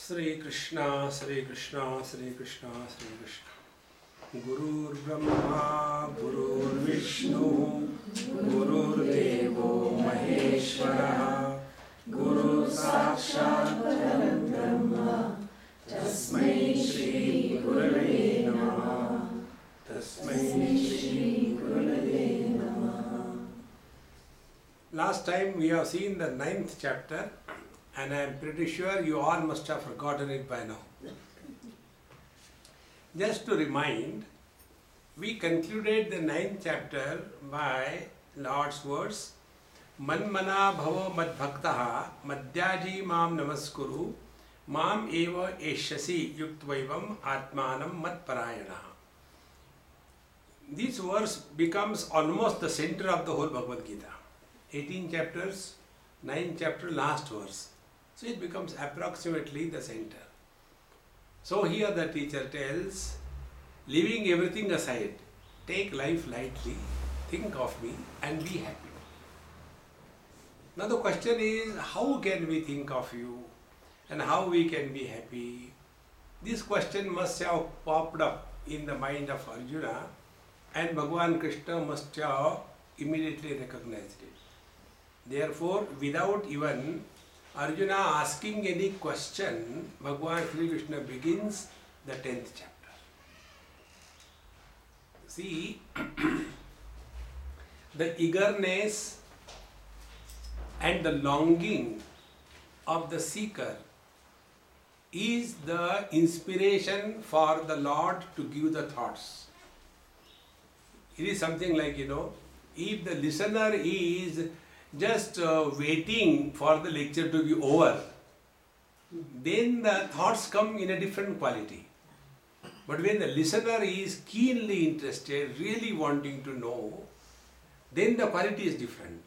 Sri Krishna, Sri Krishna, Sri Krishna, Sri Krishna. Gurur Brahma, Gurur Vishnu, Gurur Devo Maheshwara, Guru Sakshat Param Brahma, Tasmai Shri Gurave Namaha, Tasmai Shri Gurave Namaha. Last time we have seen the 9th chapter, and I am pretty sure you all must have forgotten it by now. Just to remind, we concluded the 9th chapter by Lord's words, Manmana bhavo madbhaktaha madhyaji mam namaskuru mam eva eshyasi yuktvaivam atmanam madparayanaha. This verse becomes almost the center of the whole Bhagavad Gita. 18 chapters, 9th chapter, last verse. So it becomes approximately the center. So here the teacher tells, leaving everything aside, take life lightly, think of me and be happy. Now the question is, how can we think of you and how we can be happy? This question must have popped up in the mind of Arjuna, and Bhagavan Krishna must have immediately recognized it. Therefore, without even Arjuna asking any question, Bhagavan Sri Krishna begins the 10th chapter. See, the eagerness and the longing of the seeker is the inspiration for the Lord to give the thoughts. It is something like, if the listener is just waiting for the lecture to be over, then the thoughts come in a different quality. But when the listener is keenly interested, really wanting to know, then the quality is different.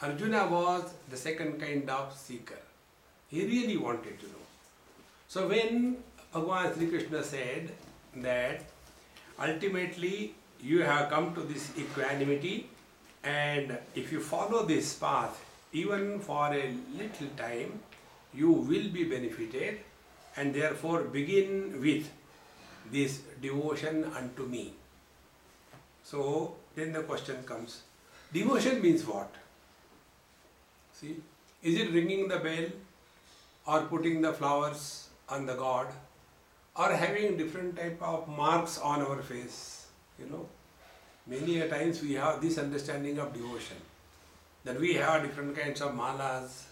Arjuna was the second kind of seeker. He really wanted to know. So when Bhagavan Sri Krishna said that ultimately you have come to this equanimity, and if you follow this path, even for a little time, you will be benefited, and therefore begin with this devotion unto me. So then the question comes, devotion means what? See, is it ringing the bell or putting the flowers on the god or having different type of marks on our face? Many a times we have this understanding of devotion, that we have different kinds of malas,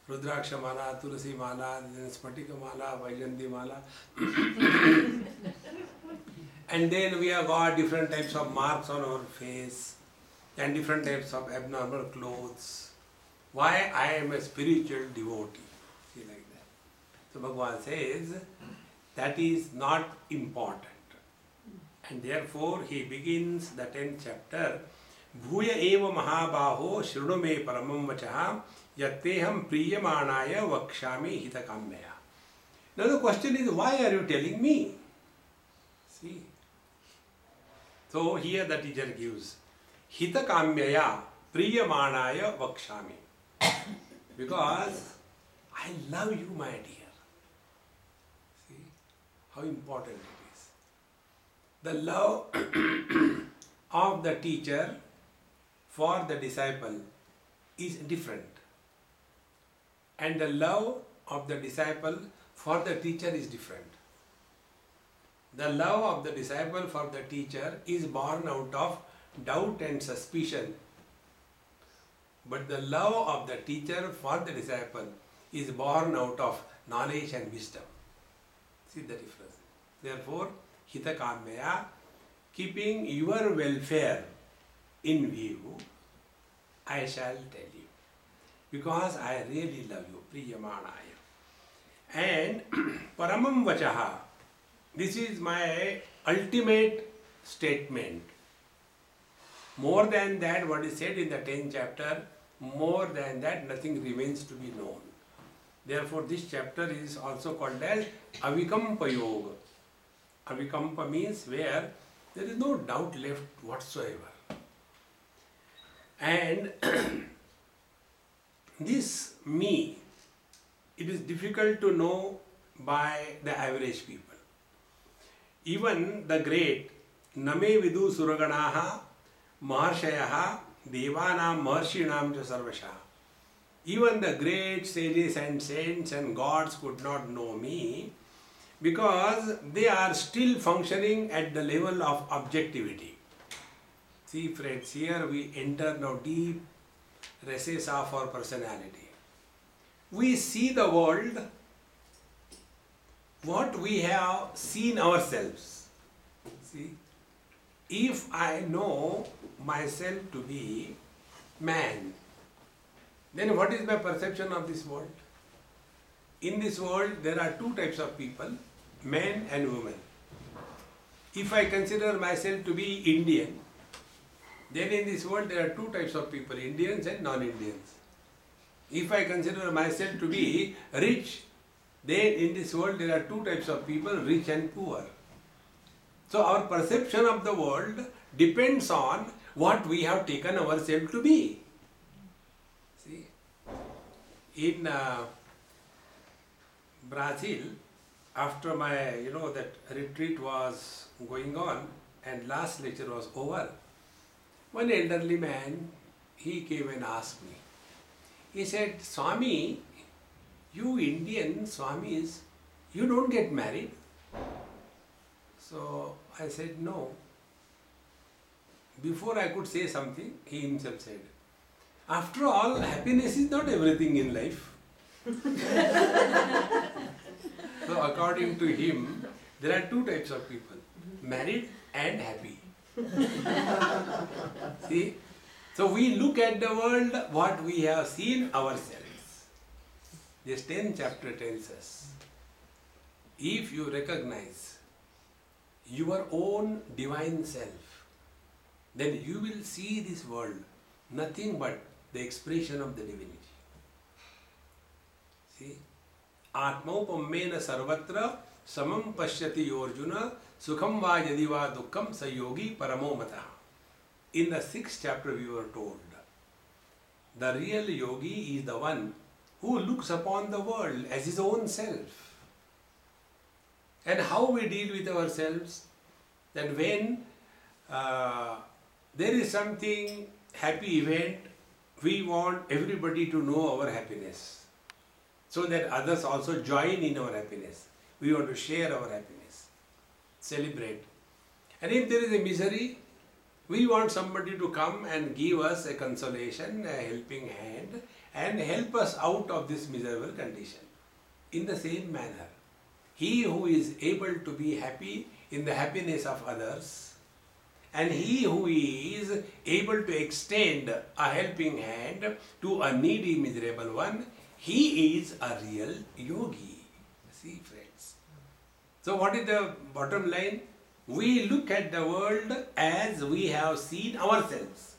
Rudraksha mala, Tulasi mala, then Spatika mala, Vaijanti mala. And then we have got different types of marks on our face and different types of abnormal clothes. Why? I am a spiritual devotee. See, like that. So Bhagavan says that is not important. And therefore he begins the 10th chapter, Bhuya eva mahabaho shruno me paramam vachaha yatteham priyamanaya vakshami hitakamya. Now the question is, why are you telling me? See. So here the teacher gives, hitakamya priyamanaya vakshami. Because I love you, my dear. See how important it is. The love of the teacher for the disciple is different, and the love of the disciple for the teacher is different. The love of the disciple for the teacher is born out of doubt and suspicion, but the love of the teacher for the disciple is born out of knowledge and wisdom. See the difference. Therefore, hitakamya, keeping your welfare in view, I shall tell you, because I really love you, priyamanaya. And paramam vachaha, this is my ultimate statement. More than that, what is said in the 10th chapter, more than that, nothing remains to be known. Therefore, this chapter is also called as avikampa yoga. Avikampa means where there is no doubt left whatsoever. And this me, it is difficult to know by the average people. Even the great Name Vidu Suraganaha Maharshayaha Devanam Maharshinam Cha Sarvasha. Even the great sages and saints and gods could not know me because they are still functioning at the level of objectivity. See friends, here we enter now deep recesses of our personality. We see the world what we have seen ourselves. See, if I know myself to be man, then what is my perception of this world? In this world there are two types of people, men and women. If I consider myself to be Indian, then in this world there are two types of people, Indians and non-Indians. If I consider myself to be rich, then in this world there are two types of people, rich and poor. So our perception of the world depends on what we have taken ourselves to be. See, in Brazil, after my, that retreat was going on and last lecture was over, one elderly man, he came and asked me. He said, Swami, you Indian Swamis, you don't get married? So I said, no. Before I could say something, he himself said, after all, happiness is not everything in life. So according to him, there are two types of people, married and happy. See, so we look at the world what we have seen ourselves. This 10th chapter tells us, if you recognize your own divine self, then you will see this world nothing but the expression of the divinity. See, Atmaupamena sarvatra samam pashyati yorjuna sukham va yadi va dukkham sayogi paramo mataha. In the 6th chapter we were told, the real yogi is the one who looks upon the world as his own self. And how we deal with ourselves, that when there is something happy event, we want everybody to know our happiness, so that others also join in our happiness. We want to share our happiness, celebrate. And if there is a misery, we want somebody to come and give us a consolation, a helping hand, and help us out of this miserable condition. In the same manner, he who is able to be happy in the happiness of others, and he who is able to extend a helping hand to a needy, miserable one, he is a real yogi. See, friends. So what is the bottom line? We look at the world as we have seen ourselves.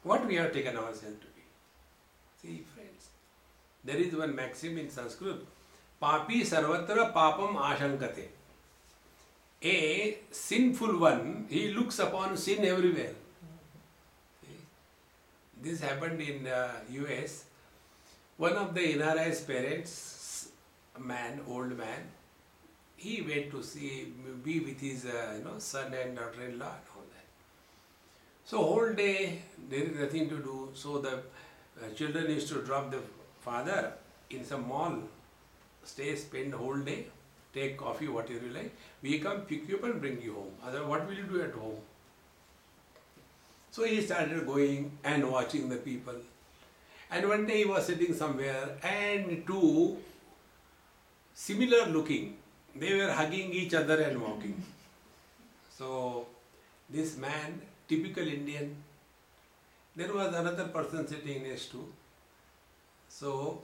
What we have taken ourselves to be. See, friends. There is one maxim in Sanskrit, Papi sarvatra papam ashankate. A sinful one, he looks upon sin everywhere. This happened in US. One of the NRI's parents, a man, old man, he went to be with his son and daughter-in-law and all that. So whole day there is nothing to do. So the children used to drop the father in some mall, stay, spend whole day, take coffee, whatever you like. We come pick you up and bring you home. Otherwise, what will you do at home? So he started going and watching the people. And one day he was sitting somewhere and two similar looking, they were hugging each other and walking. So this man, typical Indian, there was another person sitting next to. So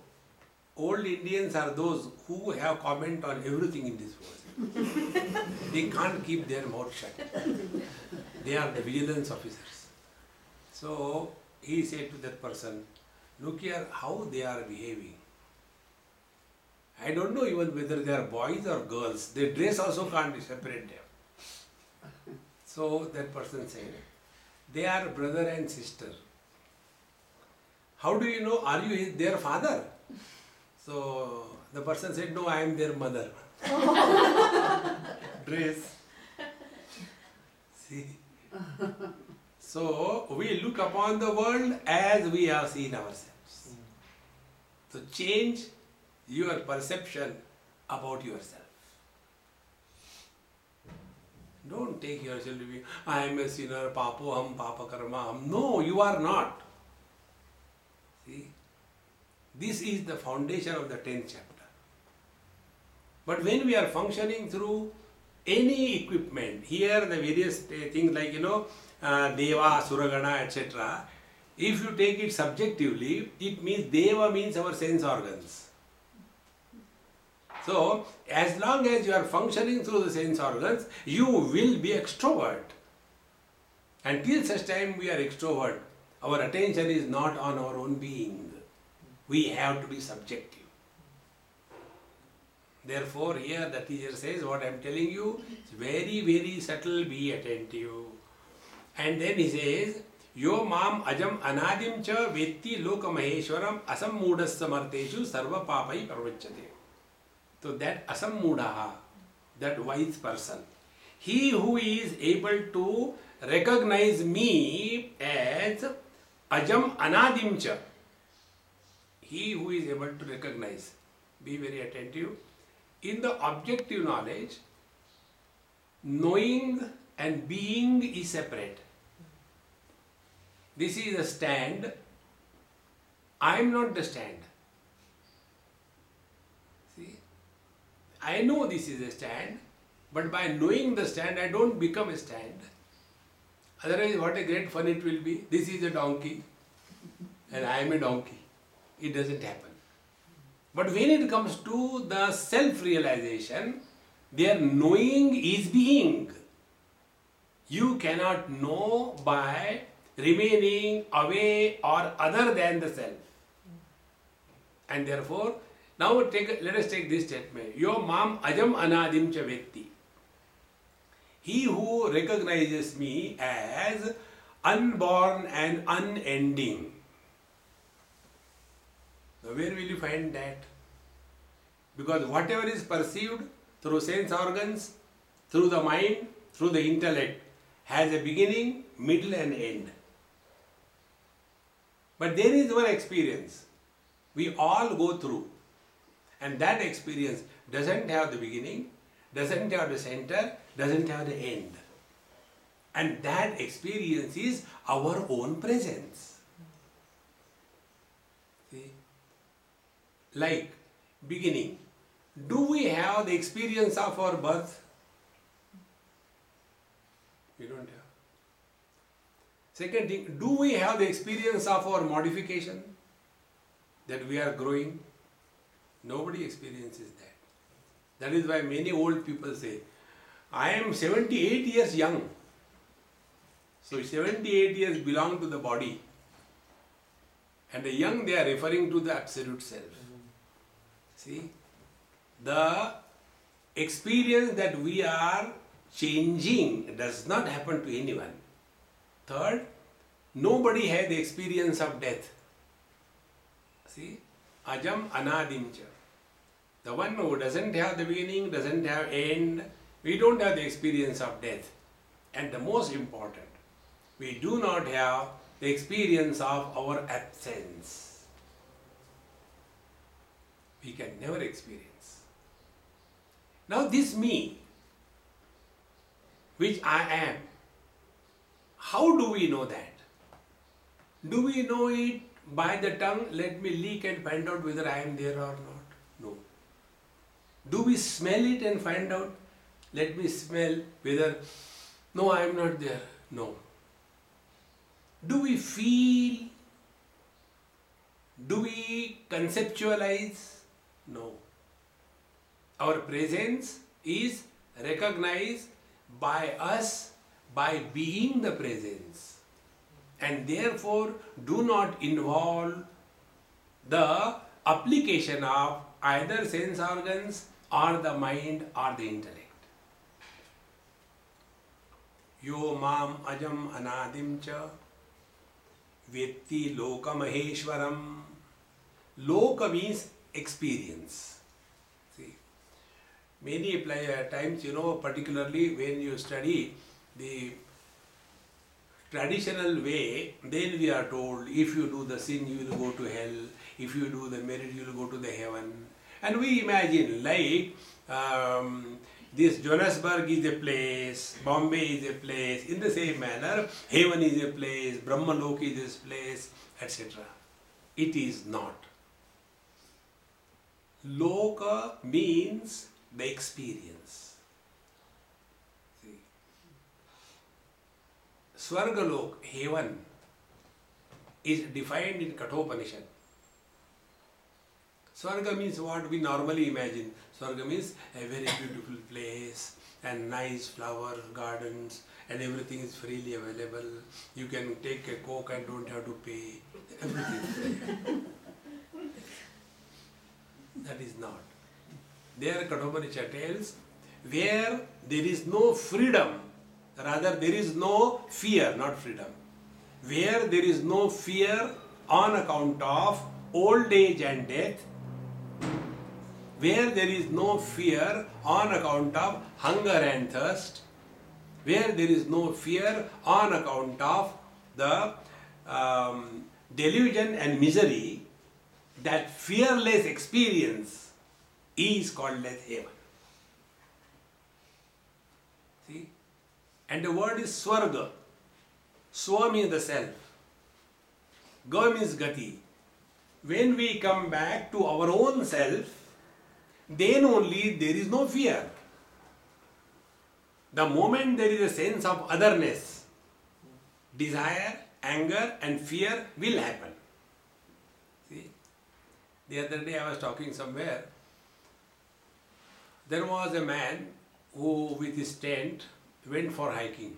old Indians are those who have comment on everything in this world. They can't keep their mouth shut. They are the vigilance officers. So he said to that person, look here how they are behaving. I don't know even whether they are boys or girls. Their dress also can't separate them. So that person said, they are brother and sister. How do you know? Are you their father? So the person said, no, I am their mother. Dress. See? So, we look upon the world as we have seen ourselves. So, change your perception about yourself. Don't take yourself to be, I am a sinner, papoham, papa karma ham. No, you are not. See? This is the foundation of the 10th chapter. But when we are functioning through any equipment, here the various things like, Deva, Suragana, etc. If you take it subjectively, it means Deva means our sense organs. So, as long as you are functioning through the sense organs, you will be extrovert. Until such time we are extrovert, our attention is not on our own being. We have to be subjective. Therefore, here the teacher says, what I am telling you is very, very subtle, be attentive. And then he says, Yo mam ajam anadim cha vetti loka maheshwaram asammudas samarteshu sarva papai parvachyate. So that asammudaha, that wise person, he who is able to recognize me as ajam anadim cha, he who is able to recognize, be very attentive. In the objective knowledge, knowing and being is separate. This is a stand. I am not the stand. See, I know this is a stand, but by knowing the stand, I don't become a stand. Otherwise, what a great fun it will be. This is a donkey, and I am a donkey. It doesn't happen. But when it comes to the self-realization, their knowing is being. You cannot know by remaining away or other than the self. And therefore, now let us take this statement. Yo mam ajam anadim cha vetti. He who recognizes me as unborn and unending. Now where will you find that? Because whatever is perceived through sense organs, through the mind, through the intellect, has a beginning, middle and end. But there is one experience we all go through, and that experience doesn't have the beginning, doesn't have the center, doesn't have the end. And that experience is our own presence. See? Like beginning. Do we have the experience of our birth? We don't have. Second thing, do we have the experience of our modification? That we are growing? Nobody experiences that. That is why many old people say, I am 78 years young. So 78 years belong to the body. And the young, they are referring to the absolute self. See? The experience that we are changing does not happen to anyone. Third, nobody has the experience of death. See? Ajam anadim cha. The one who doesn't have the beginning, doesn't have end, we don't have the experience of death. And the most important, we do not have the experience of our absence. We can never experience. Now this me, which I am, how do we know that? Do we know it by the tongue? Let me lick and find out whether I am there or not. No. Do we smell it and find out? Let me smell whether, no, I am not there. No. Do we feel? Do we conceptualize? No. Our presence is recognized by us by being the presence, and therefore do not involve the application of either sense organs or the mind or the intellect. Yo mam ajam anadim cha vetti loka maheshwaram. Loka means experience. Many times, particularly when you study the traditional way, then we are told if you do the sin, you will go to hell. If you do the merit, you will go to the heaven. And we imagine like this Johannesburg is a place, Bombay is a place. In the same manner, heaven is a place, Brahmalok is a place, etc. It is not. Loka means the experience. See, Swargalok, heaven, is defined in Kathopanishad. Swarga means what we normally imagine. Swarga means a very beautiful place and nice flower gardens and everything is freely available. You can take a coke and don't have to pay. Everything. That is not. There Kathopanishad tells where there is no freedom, rather there is no fear, not freedom. Where there is no fear on account of old age and death, where there is no fear on account of hunger and thirst, where there is no fear on account of the delusion and misery, that fearless experience is called as heaven. See? And the word is Swarga. Swa means the self. Ga means Gati. When we come back to our own self, then only there is no fear. The moment there is a sense of otherness, desire, anger and fear will happen. See? The other day I was talking somewhere. There was a man who with his tent went for hiking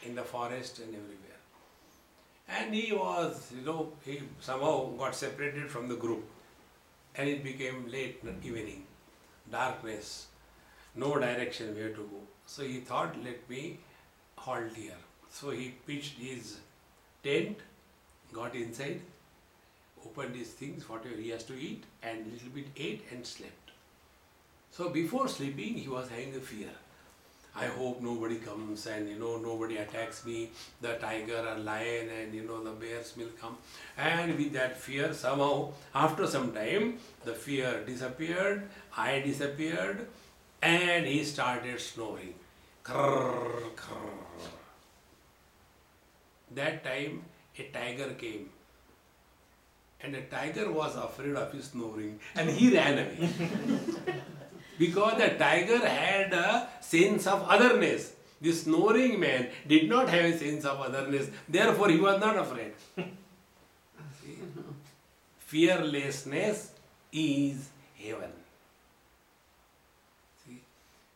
in the forest and everywhere. And he was, he somehow got separated from the group. And it became late evening, darkness, no direction where to go. So he thought, let me halt here. So he pitched his tent, got inside, opened his things, whatever he has to eat, and little bit ate and slept. So before sleeping, he was having a fear. I hope nobody comes and nobody attacks me, the tiger or lion and the bears will come. And with that fear, somehow after some time the fear disappeared, I disappeared, and he started snoring. Krrr, krrr. That time a tiger came, and the tiger was afraid of his snoring and he ran away. Because the tiger had a sense of otherness. The snoring man did not have a sense of otherness, therefore he was not afraid. See? Fearlessness is heaven. See?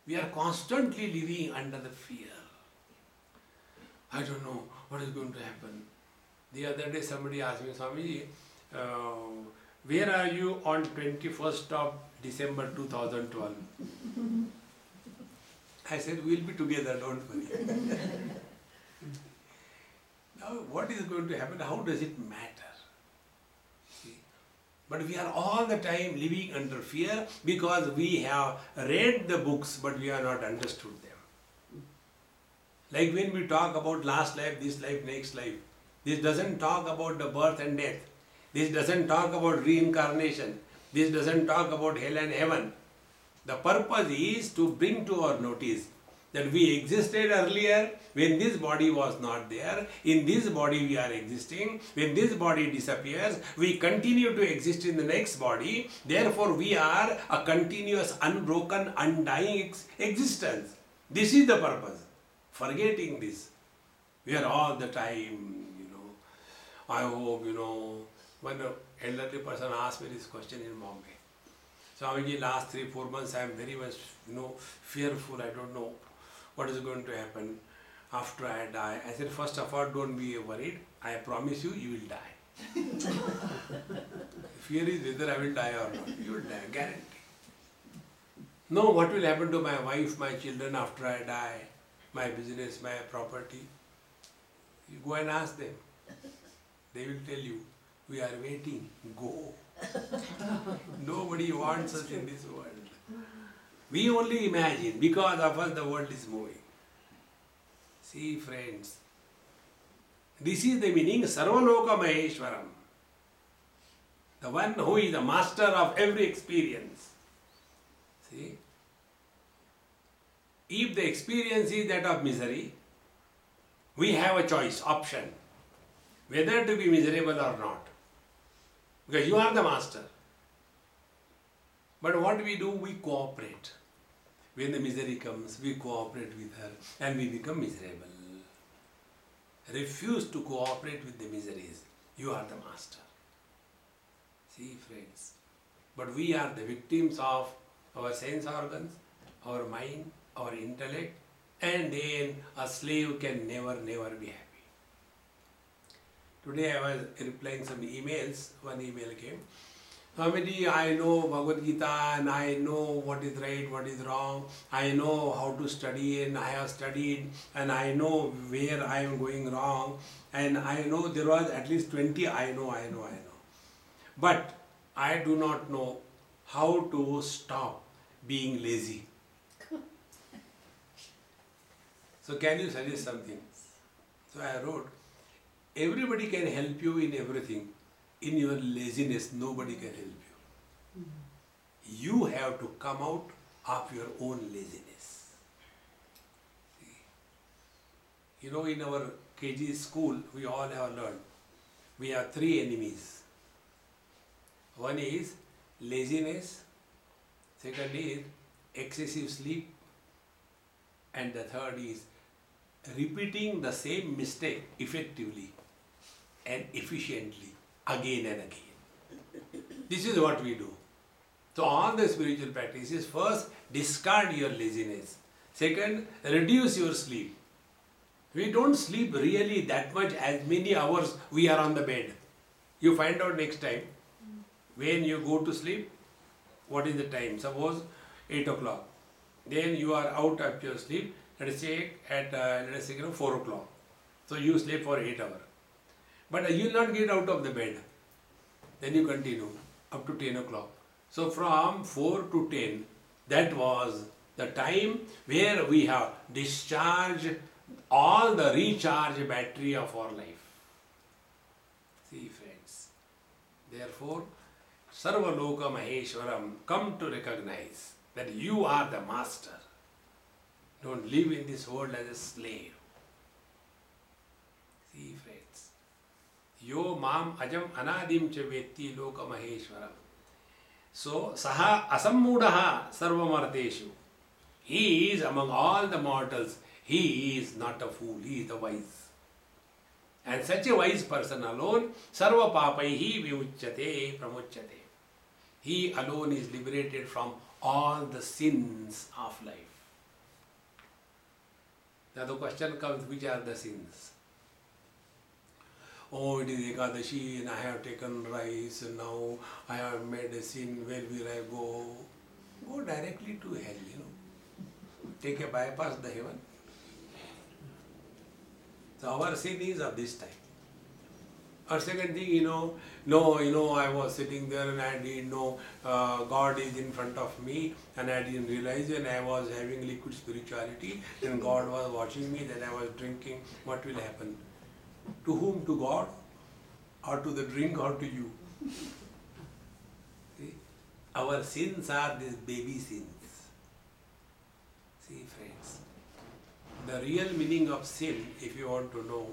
We are constantly living under the fear. I don't know what is going to happen. The other day somebody asked me, Swami, where are you on 21st of December 2012? I said, we'll be together, don't worry. Now, what is going to happen? How does it matter? See? But we are all the time living under fear because we have read the books but we have not understood them. Like when we talk about last life, this life, next life, this doesn't talk about the birth and death. This doesn't talk about reincarnation. This doesn't talk about hell and heaven. The purpose is to bring to our notice that we existed earlier when this body was not there. In this body we are existing. When this body disappears, we continue to exist in the next body. Therefore, we are a continuous, unbroken, undying existence. This is the purpose. Forgetting this, we are all the time, I hope, when an elderly person asked me this question in Bombay, Swamiji, last 3-4 months I am very much, fearful. I don't know what is going to happen after I die. I said, first of all, don't be worried. I promise you, you will die. Fear is whether I will die or not. You will die, guarantee. No, what will happen to my wife, my children after I die, my business, my property? You go and ask them. They will tell you, we are waiting, go. Nobody wants us in this world. We only imagine. Because of us the world is moving. See friends, this is the meaning Sarvaloka Maheshwaram. The one who is the master of every experience. See? If the experience is that of misery, we have a choice, option, whether to be miserable or not. Because you are the master. But what we do, we cooperate. When the misery comes, we cooperate with her and we become miserable. Refuse to cooperate with the miseries. You are the master. See friends, but we are the victims of our sense organs, our mind, our intellect, and then a slave can never be happy. Today I was replying some emails. One email came. Swamiji, I know Bhagavad Gita and I know what is right, what is wrong. I know how to study and I have studied and I know where I am going wrong. And I know there was at least 20 I know. But I do not know how to stop being lazy. So can you suggest something? So I wrote, everybody can help you in everything. In your laziness, nobody can help you. You have to come out of your own laziness. See? You know, in our KG school, we all have learned, we have 3 enemies. One is laziness, second is excessive sleep, and the third is repeating the same mistake effectively and efficiently again and again. This is what we do. So all the spiritual practices, first discard your laziness. Second, reduce your sleep. We don't sleep really that much, as many hours we are on the bed. You find out next time. When you go to sleep, what is the time? Suppose 8 o'clock. Then you are out of your sleep, let us say at 4 o'clock. So you sleep for 8 hours. But you will not get out of the bed. Then you continue up to 10 o'clock. So from 4 to 10, that was the time where we have discharged all the recharge battery of our life. See friends, therefore, Sarvaloka Maheshwaram, come to recognize that you are the master. Don't live in this world as a slave. See friends, yo mam ajam anadim cha vetti loka maheshwaram. So, saha asammudaha sarvamarteshu. He is among all the mortals. He is not a fool. He is the wise. And such a wise person alone, sarva papaihi vimuchyate pramuchyate. He alone is liberated from all the sins of life. Now the question comes, which are the sins? Oh, it is Ekadashi and I have taken rice and now I have made a sin. Where will I go? Go directly to hell, Take a bypass the heaven. So our sin is of this type. Or second thing, I was sitting there and I didn't know God is in front of me and I didn't realize, and I was having liquid spirituality and God was watching me, that I was drinking. What will happen? To whom? To God? Or to the drink or to you? See? Our sins are these baby sins. See friends, the real meaning of sin, if you want to know,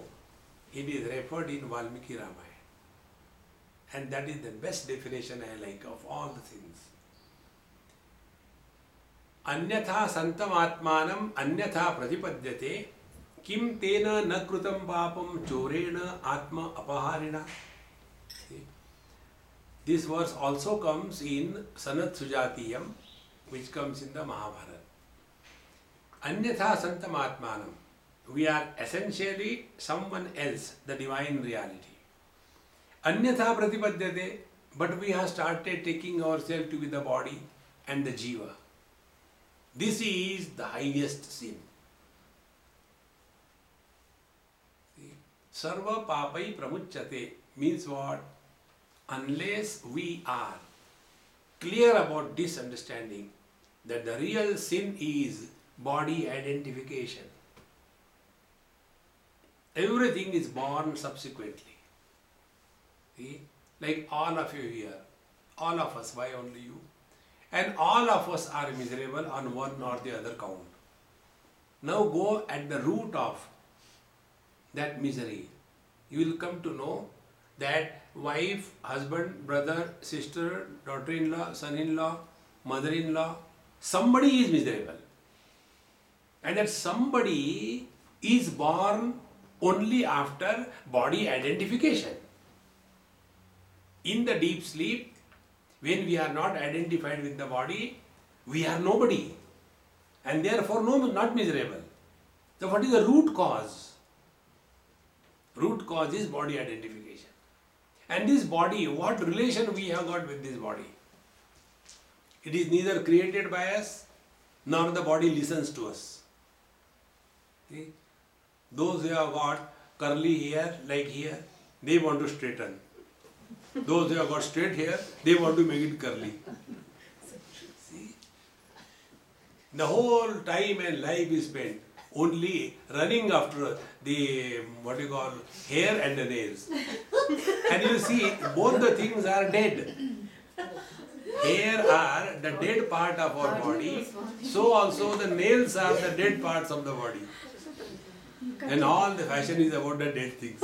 it is referred in Valmiki Ramayana. And that is the best definition I like of all the sins. Anyatha santam atmanam anyatha pratipadyate kim tena na krutam papam chorena atma apaharina. This verse also comes in Sanat Sujatiyam, which comes in the Mahabharata. Anyatha santam atmanam. We are essentially someone else, the divine reality. Anyatha pratipadyate, but we have started taking ourselves to be the body and the jiva. This is the highest sin. Sarva papai pramuchyate means what? Unless we are clear about this understanding, that the real sin is body identification. Everything is born subsequently. See? Like all of you here, all of us, why only you? And all of us are miserable on one or the other count. Now go at the root of that misery. You will come to know that wife, husband, brother, sister, daughter-in-law, son-in-law, mother-in-law, somebody is miserable. And that somebody is born only after body identification. In the deep sleep, when we are not identified with the body, we are nobody. And therefore not miserable. So what is the root cause? Root cause is body identification. And this body, what relation we have got with this body? It is neither created by us, nor the body listens to us. See? Those who have got curly hair like here, they want to straighten. Those who have got straight hair, they want to make it curly. See? The whole time and life is spent only running after the, hair and the nails. And you see, both the things are dead. Hair are the dead part of our body, so also the nails are the dead parts of the body. And all the fashion is about the dead things.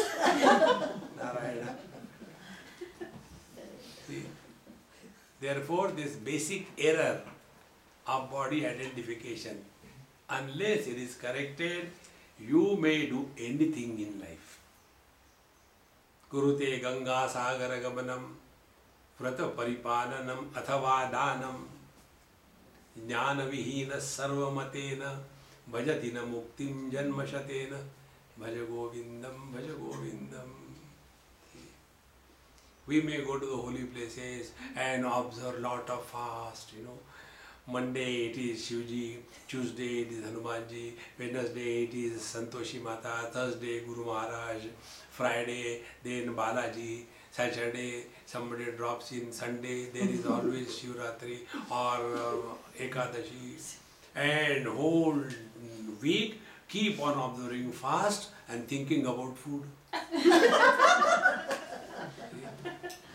Narayana. See? Therefore, this basic error of body identification, unless it is corrected, you may do anything in life. Kurute Ganga Sagara Gamanam Vrata Paripalanam Athava Danam Jnana Vihina Sarvamatena Bhajatina Muktim Janmashatena Bhaja Govindam Bhaja Govindam. We may go to the holy places and observe lot of fast, Monday it is Shivji, Tuesday it is Hanumanji, Wednesday it is Santoshi Mata, Thursday Guru Maharaj, Friday then Balaji, Saturday somebody drops in, Sunday there is always Shivratri or Ekadashi, and whole week keep on observing fast and thinking about food.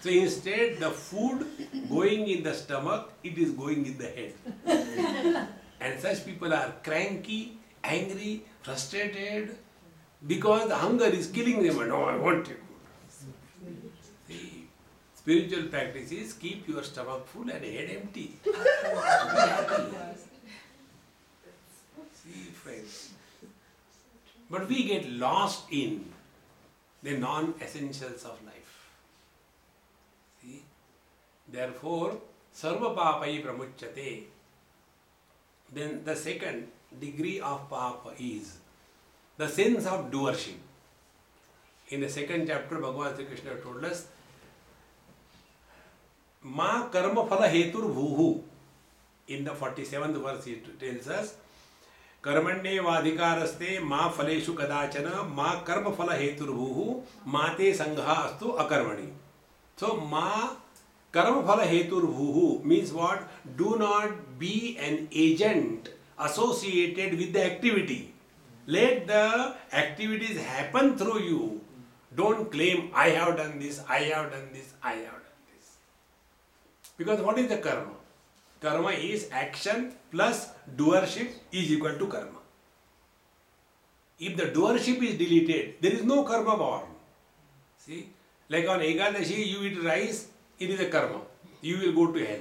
So instead the food going in the stomach, it is going in the head. And such people are cranky, angry, frustrated because the hunger is killing them and I want it. See, spiritual practices keep your stomach full and head empty. See, friends. But we get lost in the non-essentials of life. See? Therefore, sarva papai pramuchyate. Then the second degree of papa is the sense of doership. In the second chapter, Bhagavan Sri Krishna told us, Ma karma phala hetur bhuhu. In the 47th verse, he tells us, Karmanye vadhikaraste ma phaleshu kadachana ma karma phala hetur bhuhu ma te sangha astu akarmani. So, ma karma phala hetur bhuhu means what? Do not be an agent associated with the activity. Let the activities happen through you. Don't claim, I have done this, I have done this, I have done this. Because what is the karma? Karma is action plus doership is equal to karma. If the doership is deleted, there is no karma born. See? Like on Ekadashi, you eat rice, it is a karma. You will go to hell.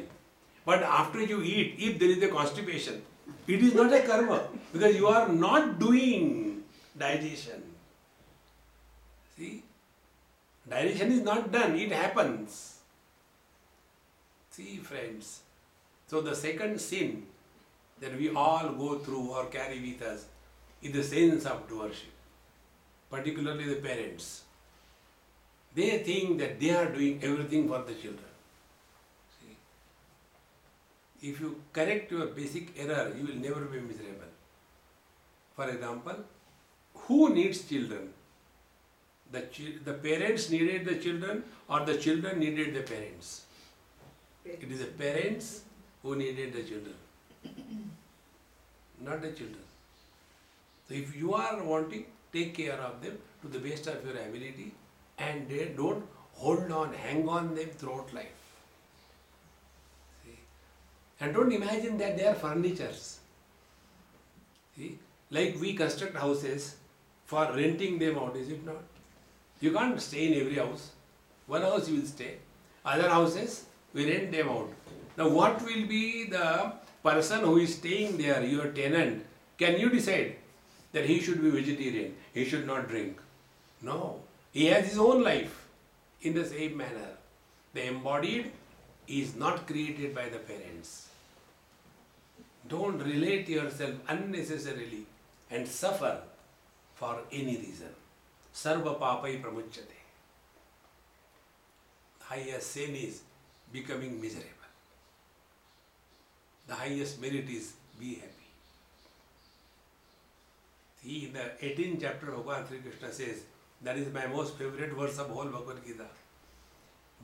But after you eat, if there is a constipation, it is not a karma because you are not doing digestion. See? Digestion is not done, it happens. See, friends. So the second sin that we all go through or carry with us is the sense of doership, particularly the parents. They think that they are doing everything for the children. See? If you correct your basic error, you will never be miserable. For example, who needs children? The parents needed the children or the children needed the parents? It is the parents who needed the children. not the children. So if you are wanting, take care of them to the best of your ability, and they don't hold on, hang on them throughout life. See? And don't imagine that they are furnitures. See? Like we construct houses for renting them out, is it not? You can't stay in every house. One house you will stay, other houses we rent them out. Now what will be the person who is staying there, your tenant? Can you decide that he should be vegetarian, he should not drink? No. He has his own life. In the same manner, the embodied is not created by the parents. Don't relate yourself unnecessarily and suffer for any reason. Sarva papai pramuchyate. The highest sin is becoming miserable. The highest merit is be happy. See, in the 18th chapter, Bhagavan Sri Krishna says, that is my most favorite verse of whole Bhagavad Gita.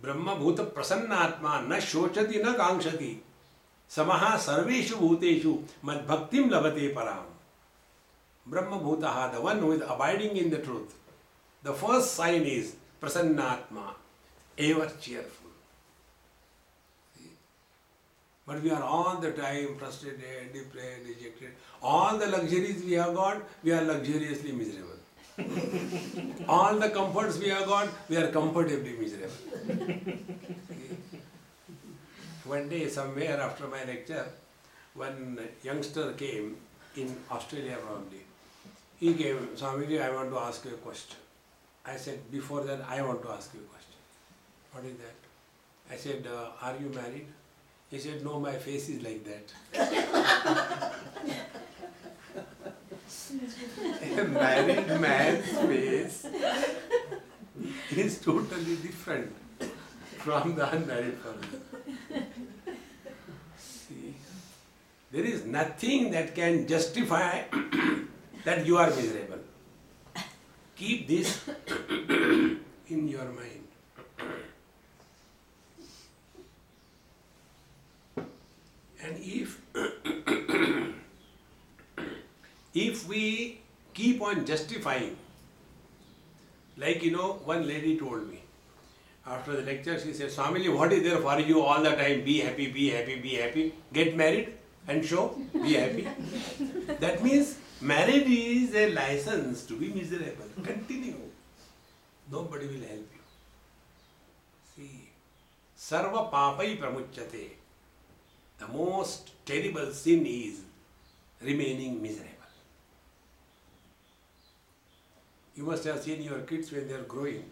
Brahma bhuta prasannatma na shochati na kankshati samaha sarveshu bhuteshu mad bhaktim labate param. Brahma bhutaha, the one who is abiding in the truth. The first sign is prasannatma, ever cheerful. See? But we are all the time frustrated, depressed, dejected. All the luxuries we have got, we are luxuriously miserable. All the comforts we have got, we are comfortably miserable. One day, somewhere after my lecture, one youngster came in Australia probably. He came, Swami, I want to ask you a question. I said, before that, I want to ask you a question. What is that? I said, are you married? He said, no, my face is like that. A married man's face is totally different from the unmarried person. See, there is nothing that can justify that you are miserable. Keep this in your mind. And if we keep on justifying, like one lady told me after the lecture, she said, Swamiji, what is there for you all the time? Be happy, be happy, be happy. Get married and show, be happy. That means marriage is a license to be miserable. Continue. Nobody will help you. See, sarva papai pramuchyate. The most terrible sin is remaining miserable. You must have seen your kids when they are growing.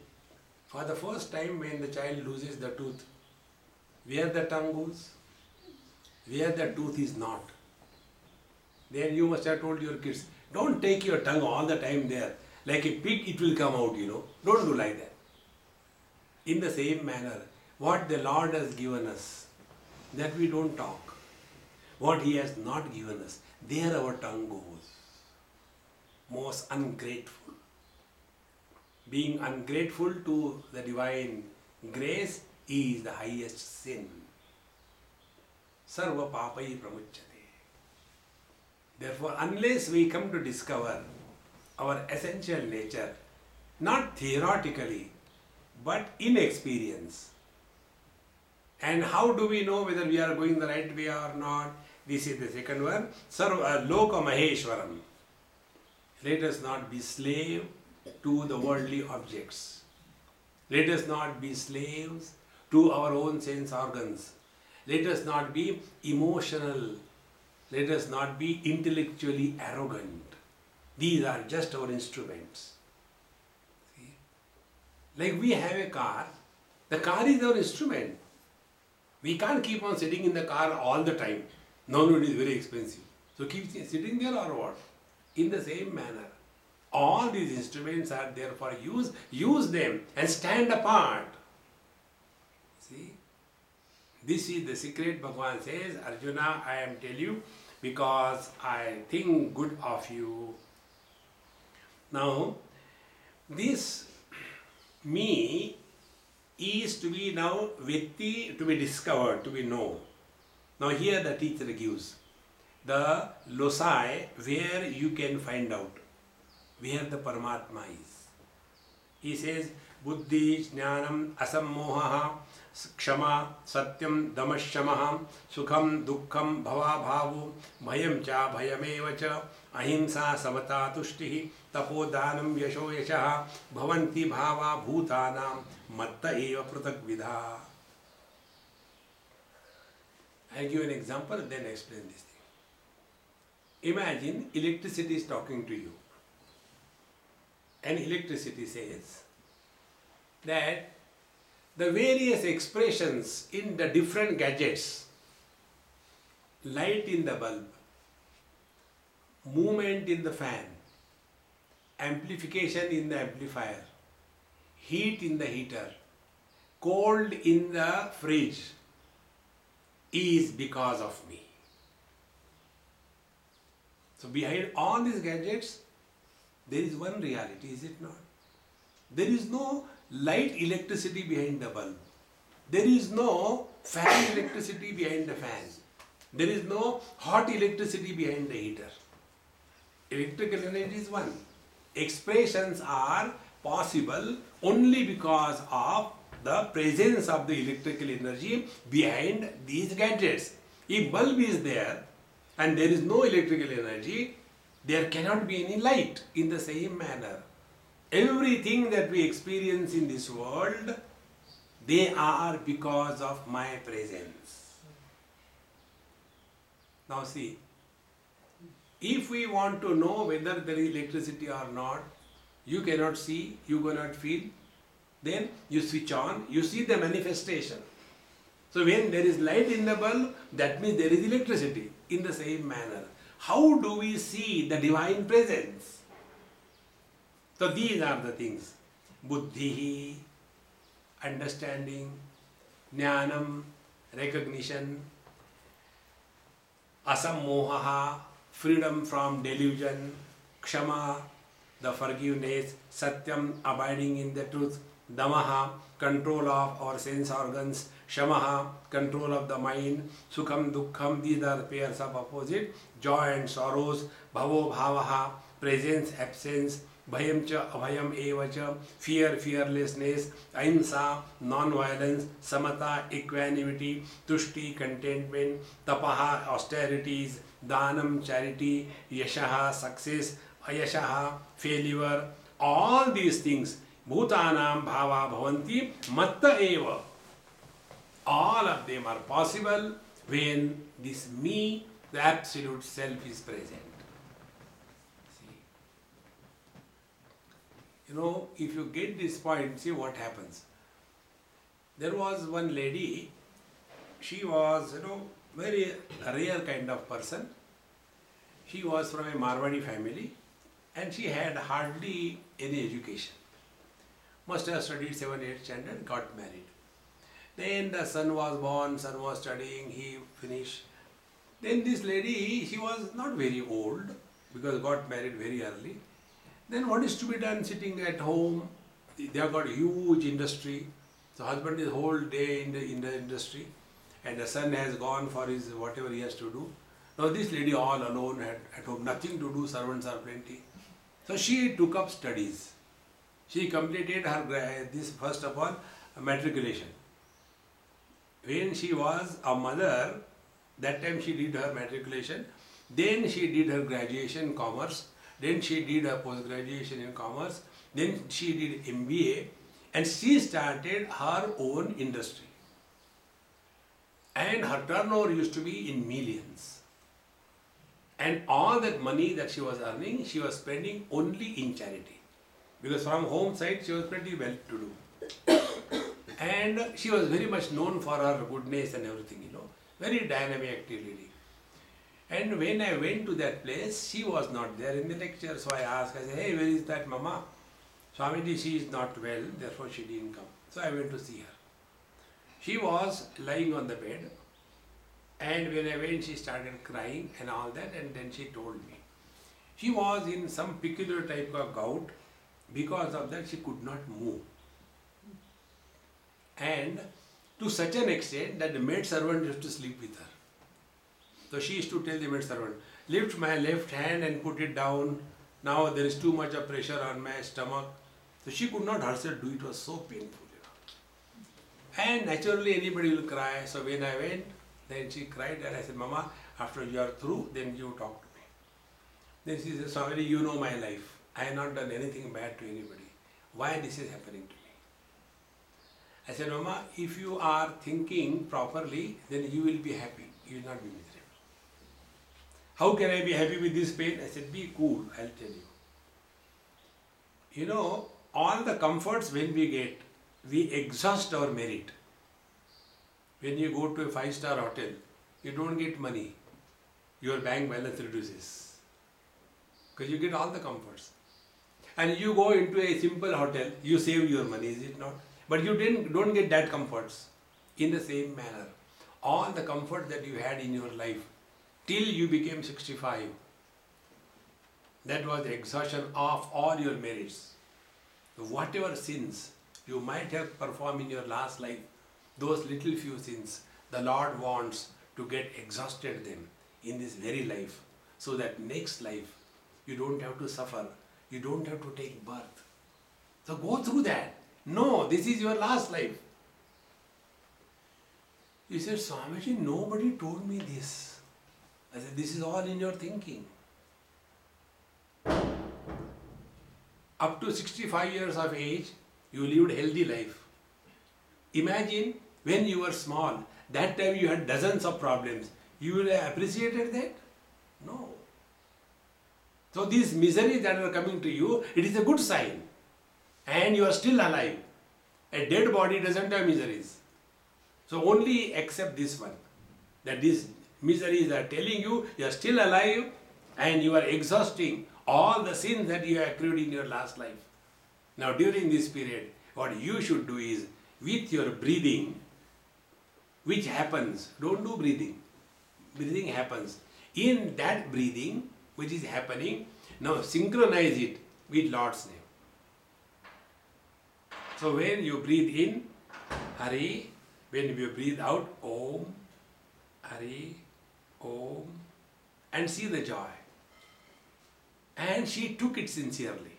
For the first time when the child loses the tooth, where the tongue goes, where the tooth is not. Then you must have told your kids, don't take your tongue all the time there. Like a pig, it will come out, Don't do like that. In the same manner, what the Lord has given us, that we don't talk. What He has not given us, there our tongue goes. Most ungrateful. Being ungrateful to the divine grace is the highest sin. Sarva papai pramuchyate. Therefore, unless we come to discover our essential nature, not theoretically, but in experience. And how do we know whether we are going the right way or not? This is the second one. Sarva loka maheshwaram. Let us not be slave to the worldly objects. Let us not be slaves to our own sense organs. Let us not be emotional. Let us not be intellectually arrogant. These are just our instruments. See? Like we have a car, the car is our instrument. We can't keep on sitting in the car all the time. No, it is very expensive. So keep sitting there or what? In the same manner, all these instruments are there for use. Use them and stand apart. See? This is the secret. Bhagavan says, Arjuna, I am telling you because I think good of you. Now, this me is to be now Vitti, to be discovered, to be known. Now here the teacher gives. the loci where you can find out where the Paramatma is. He says, Buddhi, Jnanam, Asammoha, Kshama, Satyam, Damashamaha, Sukham, Dukkham, Bhava, Bhavu, Bhayam cha, Bhayameva cha, Ahimsa, Samata, Tushtihi, Tapodanam, Yasho, Yashaha, Bhavanti, Bhava, Bhutanam, Matta eva Pratak Vidha. I'll give an example, then explain this thing. Imagine electricity is talking to you. And electricity says that the various expressions in the different gadgets, light in the bulb, movement in the fan, amplification in the amplifier, heat in the heater, cold in the fridge, is because of me. So behind all these gadgets, there is one reality, is it not? There is no light electricity behind the bulb. There is no fan electricity behind the fan. There is no hot electricity behind the heater. Electrical energy is one. Expressions are possible only because of the presence of the electrical energy behind these gadgets. If bulb is there and there is no electrical energy, there cannot be any light. In the same manner, everything that we experience in this world, they are because of my presence. Now see, if we want to know whether there is electricity or not, you cannot see, you cannot feel, then you switch on, you see the manifestation. So when there is light in the bulb, that means there is electricity. In the same manner, how do we see the divine presence? So these are the things. Buddhi, understanding, Jnanam, recognition, Asammoha, freedom from delusion, Kshama, the forgiveness, Satyam, abiding in the truth, Damaha, control of our sense organs, Shamaha, control of the mind, Sukham, Dukkham, these are pairs of opposite, joy and sorrows, Bhavo, Bhavaha, presence, absence, Bhayam cha, Abhayam eva cha, fear, fearlessness, Ahimsa, non-violence, Samata, equanimity, Tushti, contentment, Tapaha, austerities, Danam, charity, Yashaha, success, Ayashaha, failure, all these things, Bhutanam, Bhava, Bhavanti, Matta eva. All of them are possible when this me, the absolute self, is present. See, you know, if you get this point, see what happens. There was one lady, she was, very rare kind of person. She was from a Marwadi family and she had hardly any education. Must have studied 7th, 8th standard, got married. Then the son was born, son was studying, he finished. Then this lady, she was not very old because got married very early. Then what is to be done sitting at home? They have got a huge industry. So husband is whole day in the industry and the son has gone for his whatever he has to do. Now this lady all alone at home, nothing to do, servants are plenty. So she took up studies. She completed her this first of all matriculation. When she was a mother, that time she did her matriculation, then she did her graduation in commerce, then she did her post-graduation in commerce, then she did MBA, and she started her own industry. And her turnover used to be in millions. And all that money that she was earning, she was spending only in charity. Because from home side, she was pretty well to do. And she was very much known for her goodness and everything, very dynamic activity. And when I went to that place, she was not there in the lecture. So I asked, I said, hey, where is that mama? Swamiji, she is not well, therefore she didn't come. So I went to see her. She was lying on the bed. And when I went, she started crying and all that. And then she told me. She was in some peculiar type of gout. Because of that, she could not move. And to such an extent that the maid servant used to sleep with her. So she used to tell the maid servant, lift my left hand and put it down. Now there is too much of pressure on my stomach. So she could not herself do it. It was so painful. And naturally anybody will cry. So when I went, then she cried and I said, Mama, after you are through, then you talk to me. Then she said, Swami, you know my life. I have not done anything bad to anybody. Why this is happening to me? I said, Mama, if you are thinking properly, then you will be happy. You will not be miserable. How can I be happy with this pain? I said, be cool, I'll tell you. You know, all the comforts when we get, we exhaust our merit. When you go to a 5-star hotel, you don't get money. Your bank balance reduces. Because you get all the comforts. And you go into a simple hotel, you save your money, is it not? But you don't get that comforts. In the same manner, all the comfort that you had in your life, till you became 65, that was the exhaustion of all your merits. Whatever sins you might have performed in your last life, those little few sins, the Lord wants to get exhausted them in this very life, so that next life you don't have to suffer, you don't have to take birth. So go through that. No, this is your last life. He said, Swamiji, nobody told me this. I said, this is all in your thinking. Up to 65 years of age, you lived a healthy life. Imagine when you were small, that time you had dozens of problems. You would have appreciated that? No. So these miseries that are coming to you, it is a good sign. And you are still alive. A dead body doesn't have miseries. So only accept this one. That these miseries are telling you are still alive and you are exhausting all the sins that you have accrued in your last life. Now during this period, what you should do is, with your breathing, which happens, don't do breathing. Breathing happens. In that breathing, which is happening, now synchronize it with Lord's name. So when you breathe in, Hari, when you breathe out, Om, Hari, Om, and see the joy. And she took it sincerely.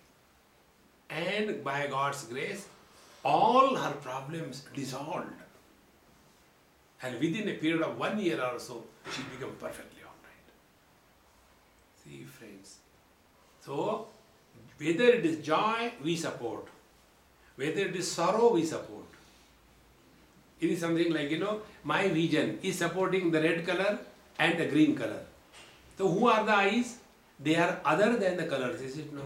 And by God's grace, all her problems dissolved. And within a period of 1 year or so, she became perfectly all right. See, friends. So, whether it is joy, we support. Whether it is sorrow, we support. It is something like, my vision is supporting the red color and the green color. So, who are the eyes? They are other than the colors, is it not?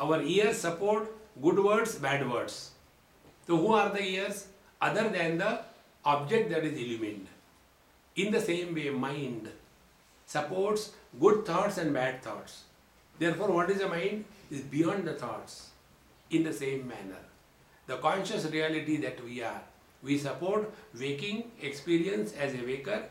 Our ears support good words, bad words. So, who are the ears? Other than the object that is illumined. In the same way, mind supports good thoughts and bad thoughts. Therefore, what is the mind? Is beyond the thoughts. In the same manner, the conscious reality that we are, we support waking experience as a waker,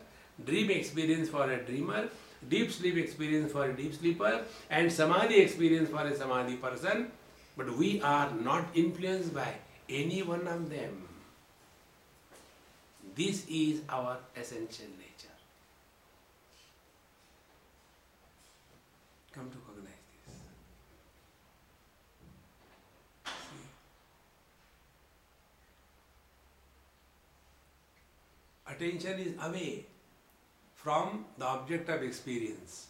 dream experience for a dreamer, deep sleep experience for a deep sleeper, and samadhi experience for a samadhi person. But we are not influenced by any one of them. This is our essential nature. Come to cognize this. See. Attention is away from the object of experience.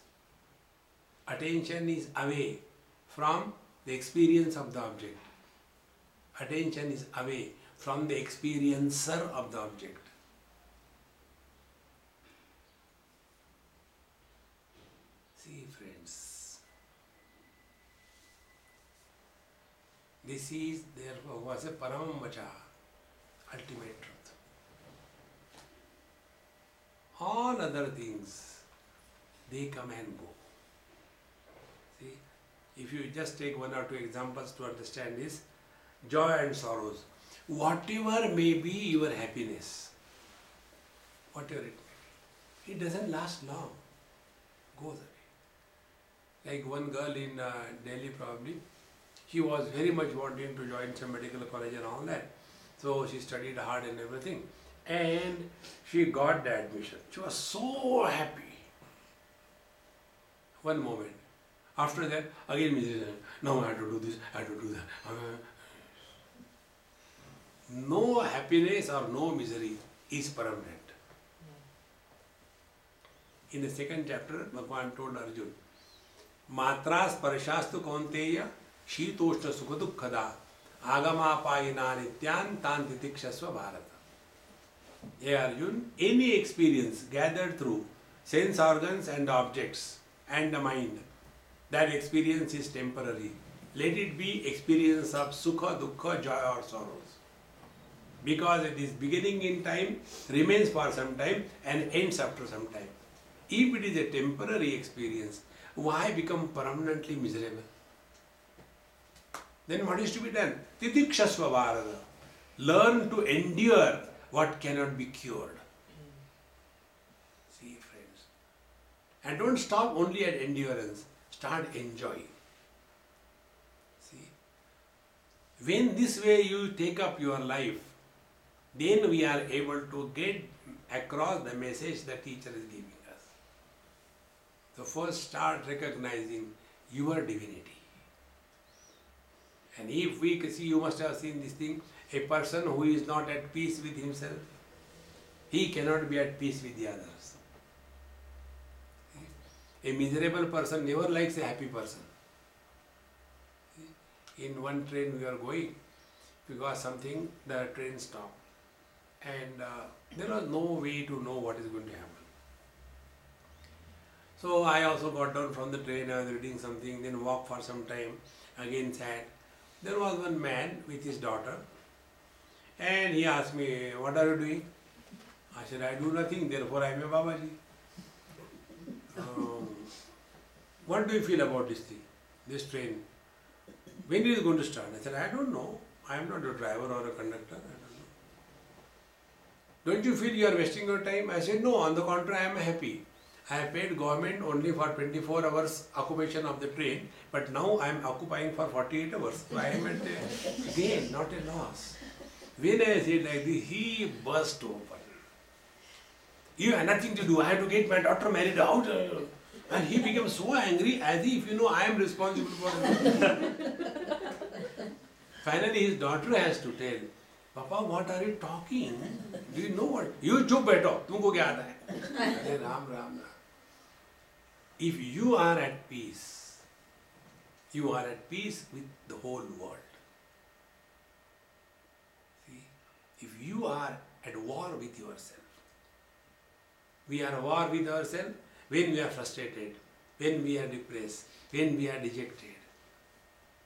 Attention is away from the experience of the object. Attention is away from the experiencer of the object. See, friends, this is therefore was a paramam vacha, ultimate truth. All other things, they come and go. See, if you just take 1 or 2 examples to understand this, joy and sorrows, whatever may be your happiness, whatever it may be, it doesn't last long, goes away. Like one girl in Delhi probably, she was very much wanting to join some medical college and all that. So she studied hard and everything. And she got the admission. She was so happy. One moment. After that, again misery. No, I have to do this, I have to do that. No happiness or no misery is permanent. In the second chapter, Bhagavan told Arjuna, Matra sparashastu kaunteya shitoshna sukha dukkhada agamapayina nityan tan titikshasva bharata. Hey Arjuna, any experience gathered through sense organs and objects and the mind, that experience is temporary. Let it be experience of sukha, dukkha, joy or sorrows. Because it is beginning in time, remains for some time and ends after some time. If it is a temporary experience, why become permanently miserable? Then what is to be done? Titikshasva bharata. Learn to endure what cannot be cured. See, friends. And don't stop only at endurance. Start enjoying. See. When this way you take up your life, then we are able to get across the message the teacher is giving us. So first start recognizing your divinity. And if we see, you must have seen this thing, a person who is not at peace with himself, he cannot be at peace with the others. A miserable person never likes a happy person. In one train we are going, because something, the train stopped. And there was no way to know what is going to happen. So I also got down from the train, I was reading something, then walked for some time, again sat. There was one man with his daughter, and he asked me, what are you doing? I said, I do nothing, therefore I am a Babaji. What do you feel about this thing, this train? When is it going to start? I said, I don't know. I am not a driver or a conductor. I don't know. Don't you feel you are wasting your time? I said, no, on the contrary, I am happy. I have paid government only for 24 hours occupation of the train, but now I am occupying for 48 hours. So I am at a gain, not a loss. When I said like this, he burst open. You have nothing to do. I have to get my daughter married out. And he became so angry, as if, I am responsible for it. Finally, his daughter has to tell, Papa, what are you talking? Do you know what? You chup beto, tumko kya aata hai? I say, Ram, Ram, Ram. If you are at peace, you are at peace with the whole world. See, if you are at war with yourself, we are at war with ourselves when we are frustrated, when we are depressed, when we are dejected.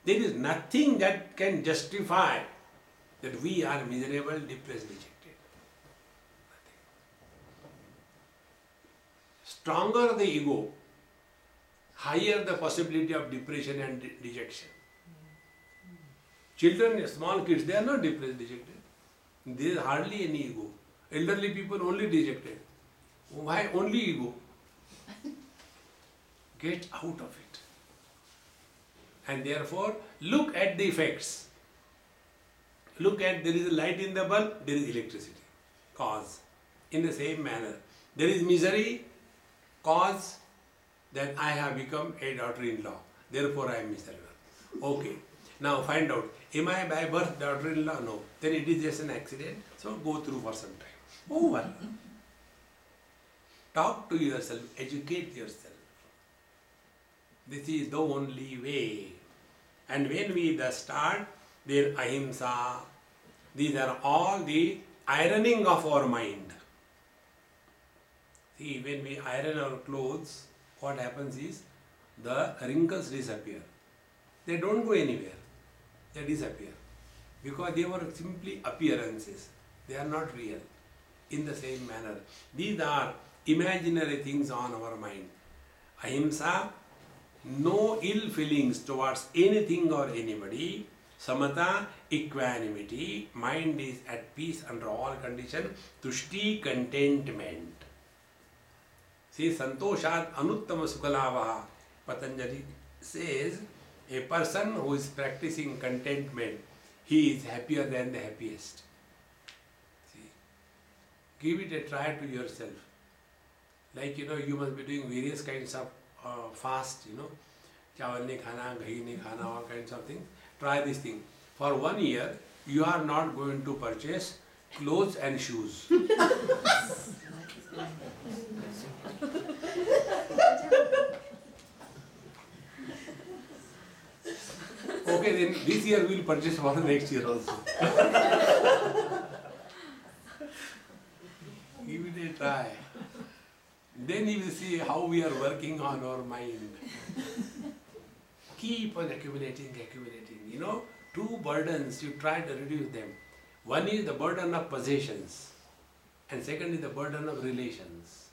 There is nothing that can justify that we are miserable, depressed, dejected. Nothing. Stronger the ego, higher the possibility of depression and dejection. Children, small kids, they are not depressed, dejected. There is hardly any ego. Elderly people only dejected. Why only ego? Get out of it. And therefore, look at the effects. Look at, there is a light in the bulb, there is electricity. Cause. In the same manner, there is misery, cause, that I have become a daughter-in-law. Therefore, I am miserable. Okay. Now find out, am I by birth daughter-in-law? No. Then it is just an accident. So go through for some time. Over. Talk to yourself, educate yourself. This is the only way. And when we thus start, then ahimsa, these are all the ironing of our mind. See, when we iron our clothes, what happens is the wrinkles disappear. They don't go anywhere. They disappear. Because they were simply appearances. They are not real. In the same manner, these are imaginary things on our mind. Ahimsa, no ill feelings towards anything or anybody. Samatha, equanimity, mind is at peace under all conditions. Tushti, contentment. See, Santoshat Anuttama Sukhalavaha. Patanjali says, a person who is practicing contentment, he is happier than the happiest. See, Give it a try to yourself. Like, you must be doing various kinds of fast, chawal nahi khana, ghi nahi khana, all kinds of things. Try this thing. For 1 year, you are not going to purchase clothes and shoes. Okay, then this year we will purchase for the next year also. Give it a try. Then you will see how we are working on our mind. Keep on accumulating. Two burdens, you try to reduce them. One is the burden of possessions, and second is the burden of relations.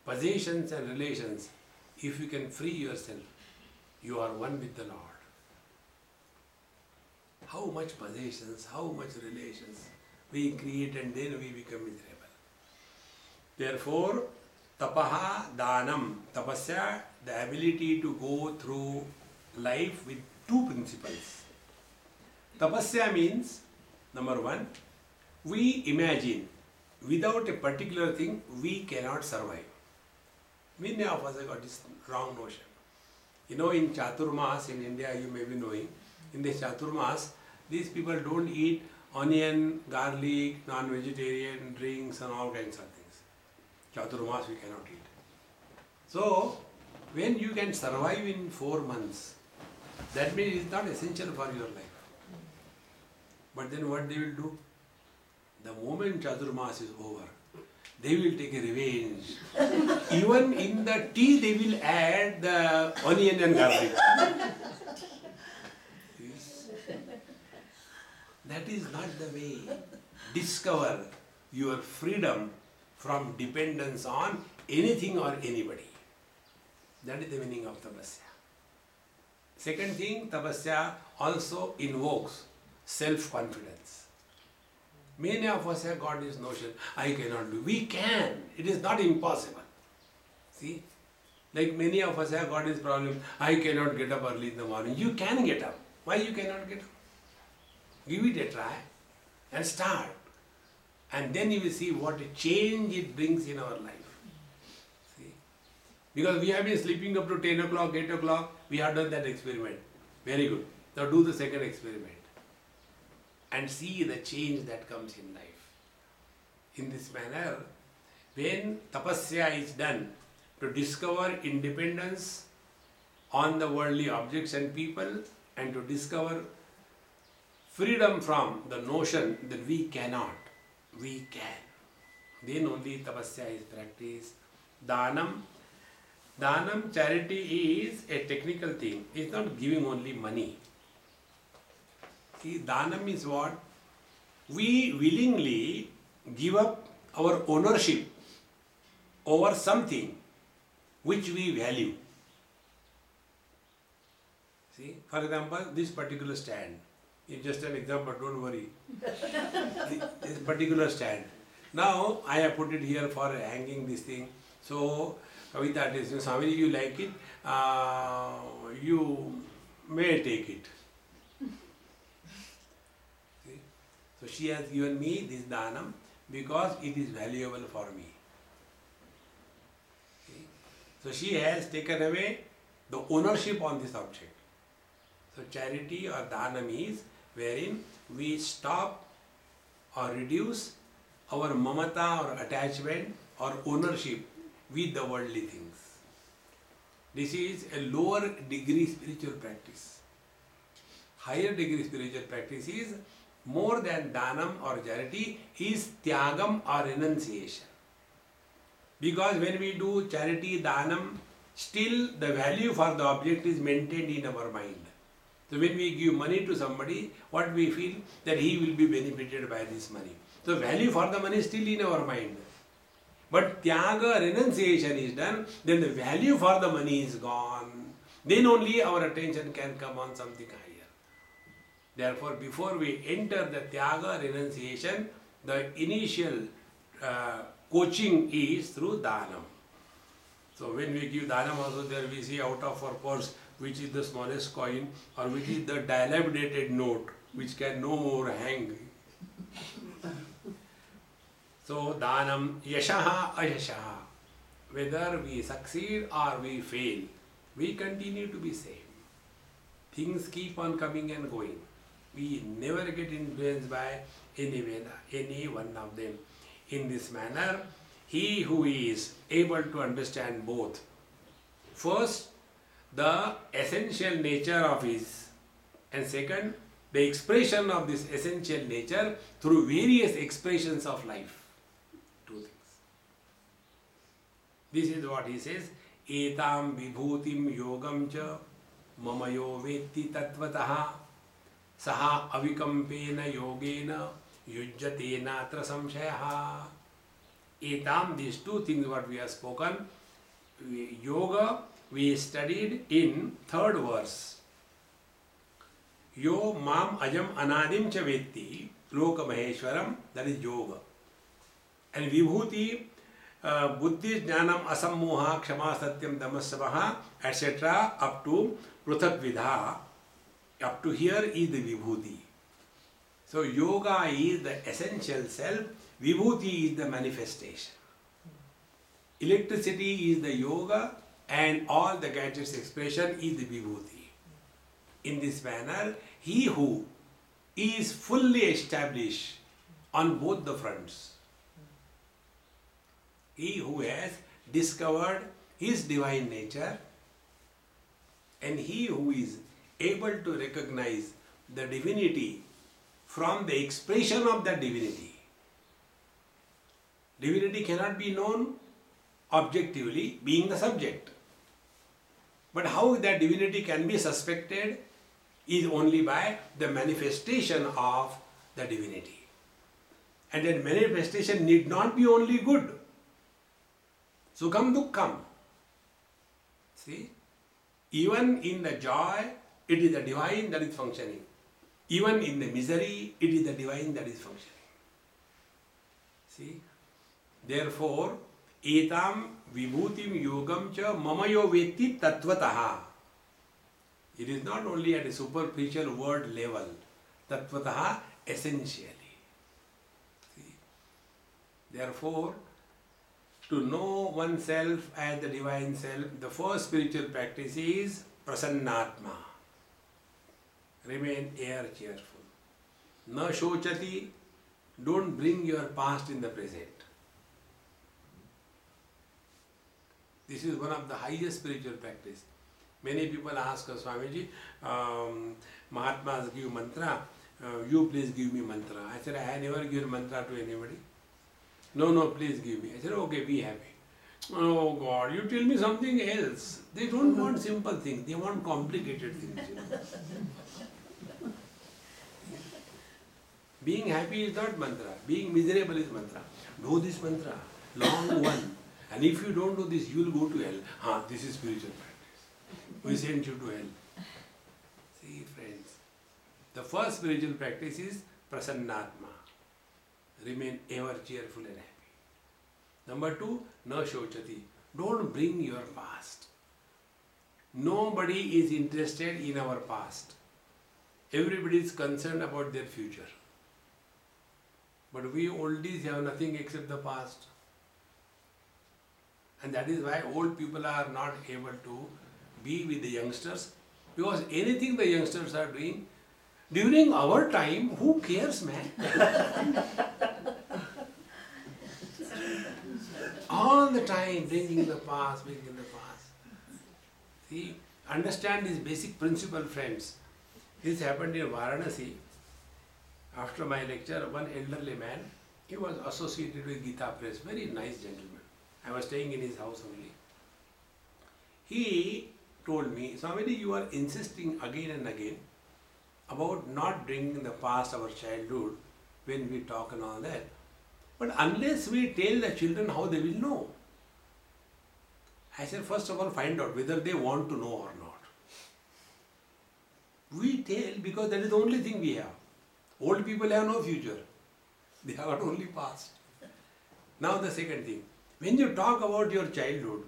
Possessions and relations, if you can free yourself, you are one with the Lord. How much possessions, how much relations we create, and then we become miserable. Therefore, tapaha danam, tapasya, the ability to go through life with two principles. Tapasya means, number one, we imagine without a particular thing we cannot survive. Many of us have got this wrong notion. In Chaturmas in India, you may be knowing, in this Chaturmas, these people don't eat onion, garlic, non-vegetarian drinks and all kinds of things. Chaturmas we cannot eat. So, when you can survive in 4 months, that means it's not essential for your life. But then what they will do? The moment Chaturmas is over, they will take a revenge. Even in the tea they will add the onion and garlic. Yes. That is not the way. Discover your freedom from dependence on anything or anybody. That is the meaning of tapasya. Second thing, tapasya also invokes self-confidence. Many of us have got this notion, I cannot do. We can. It is not impossible. See? Like many of us have got this problem, I cannot get up early in the morning. You can get up. Why you cannot get up? Give it a try and start. And then you will see what a change it brings in our life. See? Because we have been sleeping up to 10 o'clock, 8 o'clock, we have done that experiment. Very good. Now do the second experiment. And see the change that comes in life. In this manner, when tapasya is done to discover independence on the worldly objects and people, and to discover freedom from the notion that we cannot, we can, then only tapasya is practiced. Danam, charity is a technical thing. It's not giving only money. See, danam is what? We willingly give up our ownership over something which we value. See, for example, this particular stand. It's just an example, don't worry. This particular stand. Now, I have put it here for hanging this thing. So, Kavita says, Swami, you like it? You may take it. So she has given me this danam because it is valuable for me. Okay. So she has taken away the ownership on this object. So charity or danam is wherein we stop or reduce our mamata or attachment or ownership with the worldly things. This is a lower degree spiritual practice. Higher degree spiritual practice is more than danam or charity, is tyagam or renunciation. Because when we do charity, danam, still the value for the object is maintained in our mind. So when we give money to somebody, what we feel? That he will be benefited by this money. So value for the money is still in our mind. But tyaga, renunciation is done, then the value for the money is gone. Then only our attention can come on something higher. Therefore, before we enter the tyaga, renunciation, the initial coaching is through danam. So when we give danam also, there we see out of our purse which is the smallest coin or which is the dilapidated note which can no more hang. So, Dhanam Yashaha Ayashaha. Whether we succeed or we fail, we continue to be same. Things keep on coming and going. We never get influenced by any one of them. In this manner, he who is able to understand both, first, the essential nature of his, and second, the expression of this essential nature through various expressions of life. Two things. This is what he says. Etam vibhutim yogam cha mamayo vetti tattvataha saha avikampena yogena yujjatena atra samshayaha. Etam, these two things what we have spoken. Yoga we studied in third verse. Yo mam ajam anadim cha vetti loka maheshwaram, that is yoga. And vibhuti, buddhi jnanam asammoha kshama satyam damassavaha, etc. up to pruthak vidha, up to here is the vibhuti. So yoga is the essential self, vibhuti is the manifestation. Electricity is the yoga and all the gadgets expression is the vibhuti. In this manner, he who is fully established on both the fronts, he who has discovered his divine nature, and he who is able to recognize the divinity from the expression of that divinity. Divinity cannot be known objectively, being the subject. But how that divinity can be suspected is only by the manifestation of the divinity. And that manifestation need not be only good. Sukham dukkham. See? Even in the joy, it is the divine that is functioning. Even in the misery, it is the divine that is functioning. See? Therefore, etam vibhutim yogam cha mamayo vetti tattvataha. It is not only at a superficial word level, tattvataha, essentially. See? Therefore, to know oneself as the divine self, the first spiritual practice is prasannatma. Remain ever cheerful. Na shochati, don't bring your past in the present. This is one of the highest spiritual practice. Many people ask us, Swamiji, Mahatmas give mantra, you please give me mantra. I said, I have never given mantra to anybody. No, please give me. I said, okay, be happy. Oh God, you tell me something else. They don't want simple things, they want complicated things. You know? Being happy is not mantra, being miserable is mantra. Do this mantra, long one. And if you don't do this, you will go to hell. This is spiritual practice. We send you to hell. See, friends, the first spiritual practice is prasannatma. Remain ever cheerful and happy. Number two, na shochati. Don't bring your past. Nobody is interested in our past. Everybody is concerned about their future. But we oldies have nothing except the past. And that is why old people are not able to be with the youngsters. Because anything the youngsters are doing, during our time, who cares, man? All the time bringing the past, bringing the past. See, understand this basic principle, friends. This happened in Varanasi. After my lecture, one elderly man, he was associated with Gita Press, very nice gentleman. I was staying in his house only. He told me, Swamiji, you are insisting again and again about not bringing the past, our childhood, when we talk and all that. But unless we tell the children how they will know. I said, first of all, find out whether they want to know or not. We tell because that is the only thing we have. Old people have no future. They have got only past. Now the second thing. When you talk about your childhood,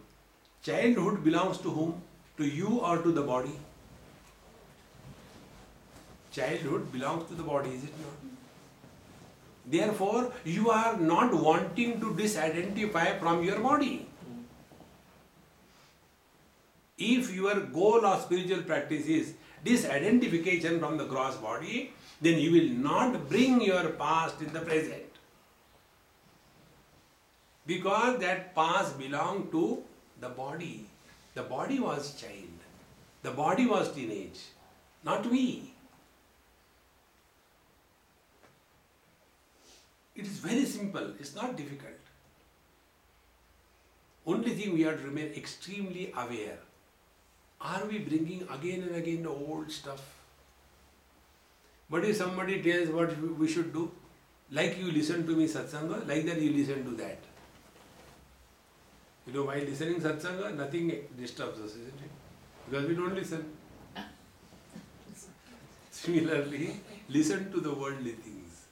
childhood belongs to whom? To you or to the body? Childhood belongs to the body, is it not? Therefore, you are not wanting to disidentify from your body. If your goal of spiritual practice is disidentification from the gross body, then you will not bring your past in the present. Because that past belonged to the body. The body was child. The body was teenage, not we. It is very simple, it's not difficult. Only thing we have to remain extremely aware. Are we bringing again and again the old stuff? But if somebody tells what we should do, like you listen to me satsanga, like that you listen to that. You know, while listening satsanga, nothing disturbs us, isn't it? Because we don't listen. Similarly, listen to the worldly things.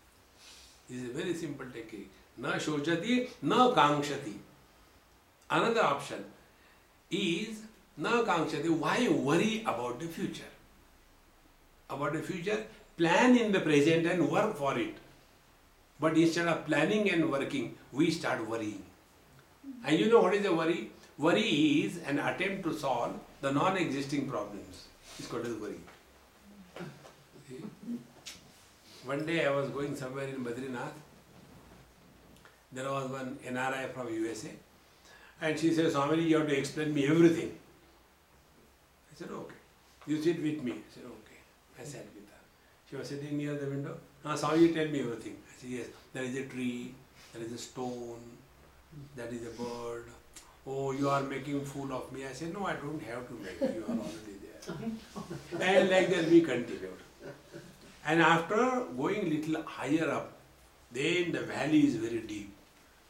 This is a very simple technique. Na shochati, na kankshati. Another option is na kankshati. Why worry about the future? About the future, plan in the present and work for it. But instead of planning and working, we start worrying. And you know what is a worry? Worry is an attempt to solve the non-existing problems. It's called as worry. See? One day I was going somewhere in Badrinath. There was one NRI from USA. And she said, Swami, you have to explain me everything. I said, okay. You sit with me. I said, okay. I sat with her. She was sitting near the window. Now, Swami, you tell me everything. I said, yes. There is a tree. There is a stone. That is a bird. Oh, you are making fool of me. I said, no, I don't have to make you. You are already there. And like that we continued. And after going little higher up, then the valley is very deep.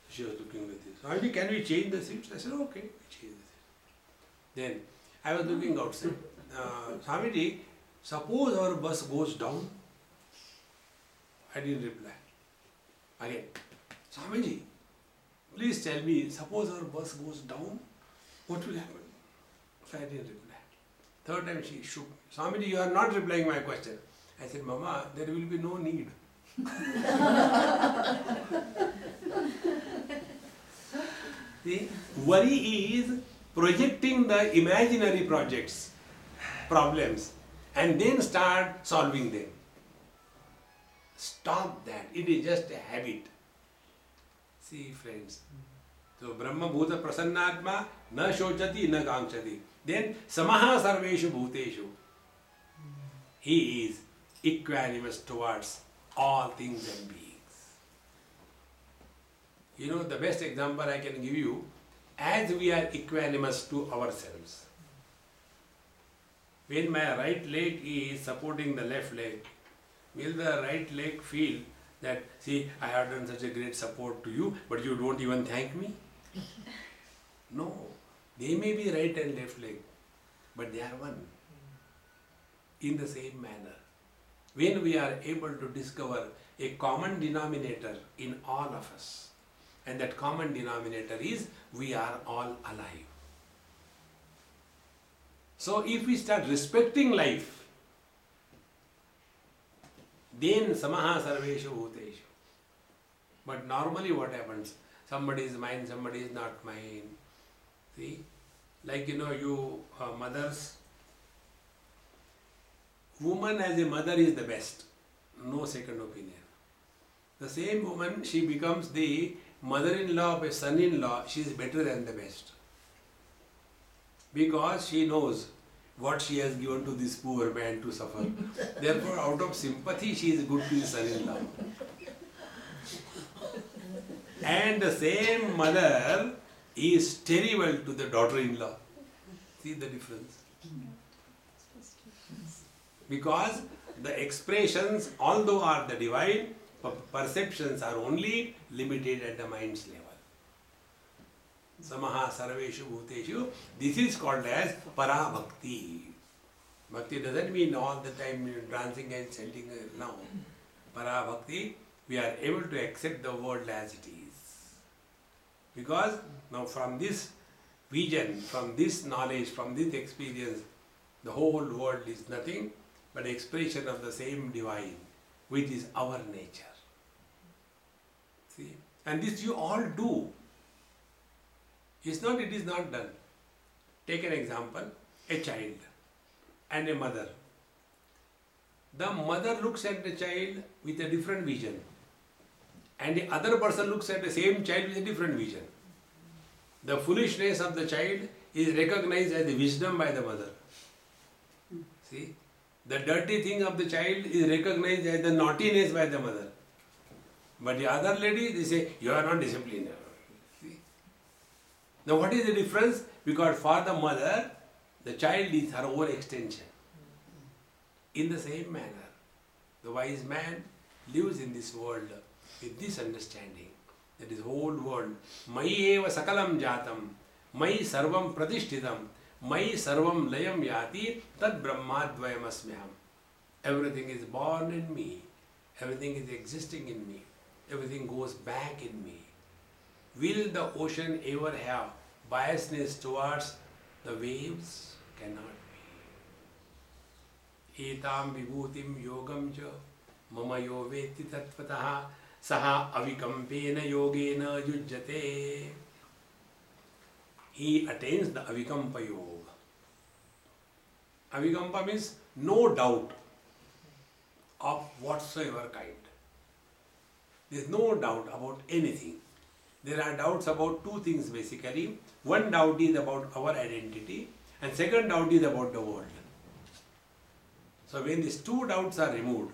She was looking with this. Swami, can we change the seats? I said, okay, we change the seats. Then I was looking outside. Swamiji, suppose our bus goes down. I didn't reply. Again, Swamiji, please tell me, suppose our bus goes down, what will happen? So I didn't reply. Third time she shook. Swamiji, you are not replying my question. I said, Mama, there will be no need. See, worry is projecting the imaginary problems, and then start solving them. Stop that. It is just a habit. See, friends. So, Brahma Bhuta Prasannatma na shochati na kankshati. Then, Samaha Sarveshu Bhuteshu. He is equanimous towards all things and beings. You know, the best example I can give you, as we are equanimous to ourselves. When my right leg is supporting the left leg, will the right leg feel that, see, I have done such a great support to you, but you don't even thank me? No. They may be right and left leg, but they are one. In the same manner, when we are able to discover a common denominator in all of us, and that common denominator is we are all alive. So if we start respecting life, then Samaha Sarveshu Bhuteshu. But normally what happens? Somebody is mine, somebody is not mine. See? Like you mothers, woman as a mother is the best. No second opinion. The same woman, she becomes the mother-in-law of a son-in-law, she is better than the best. Because she knows what she has given to this poor man to suffer. Therefore, out of sympathy, she is good to his son-in-law. And the same mother is terrible to the daughter-in-law. See the difference? Because the expressions, although are the divine, perceptions are only limited at the mind's level. Samaha Sarveshu Bhuteshu. This is called as Para Bhakti. Bhakti doesn't mean all the time dancing and chanting. No. Para Bhakti, we are able to accept the world as it is. Because now from this vision, from this knowledge, from this experience, the whole world is nothing but expression of the same divine, which is our nature. See? And this you all do. It's not, it is not done. Take an example, a child and a mother. The mother looks at the child with a different vision, and the other person looks at the same child with a different vision. The foolishness of the child is recognized as the wisdom by the mother. See? The dirty thing of the child is recognized as the naughtiness by the mother. But the other lady, they say, you are not disciplined. See? Now what is the difference? Because for the mother, the child is her own extension. In the same manner, the wise man lives in this world with this understanding, that is whole world, Mayi eva sakalam jatam, Mayi sarvam pratishtitam, Mayi sarvam layam yati, tad brahmadvayam asmyam. Everything is born in me, everything is existing in me, everything goes back in me. Will the ocean ever have biasness towards the waves? Cannot. Etam vibhutim yogam cha mama yo veti tattvataha saha avikampena yogena yujjate. He attains the avikampa yoga. Avikampa means no doubt of whatsoever kind. There is no doubt about anything. There are doubts about two things basically. One doubt is about our identity, and second doubt is about the world. So when these two doubts are removed,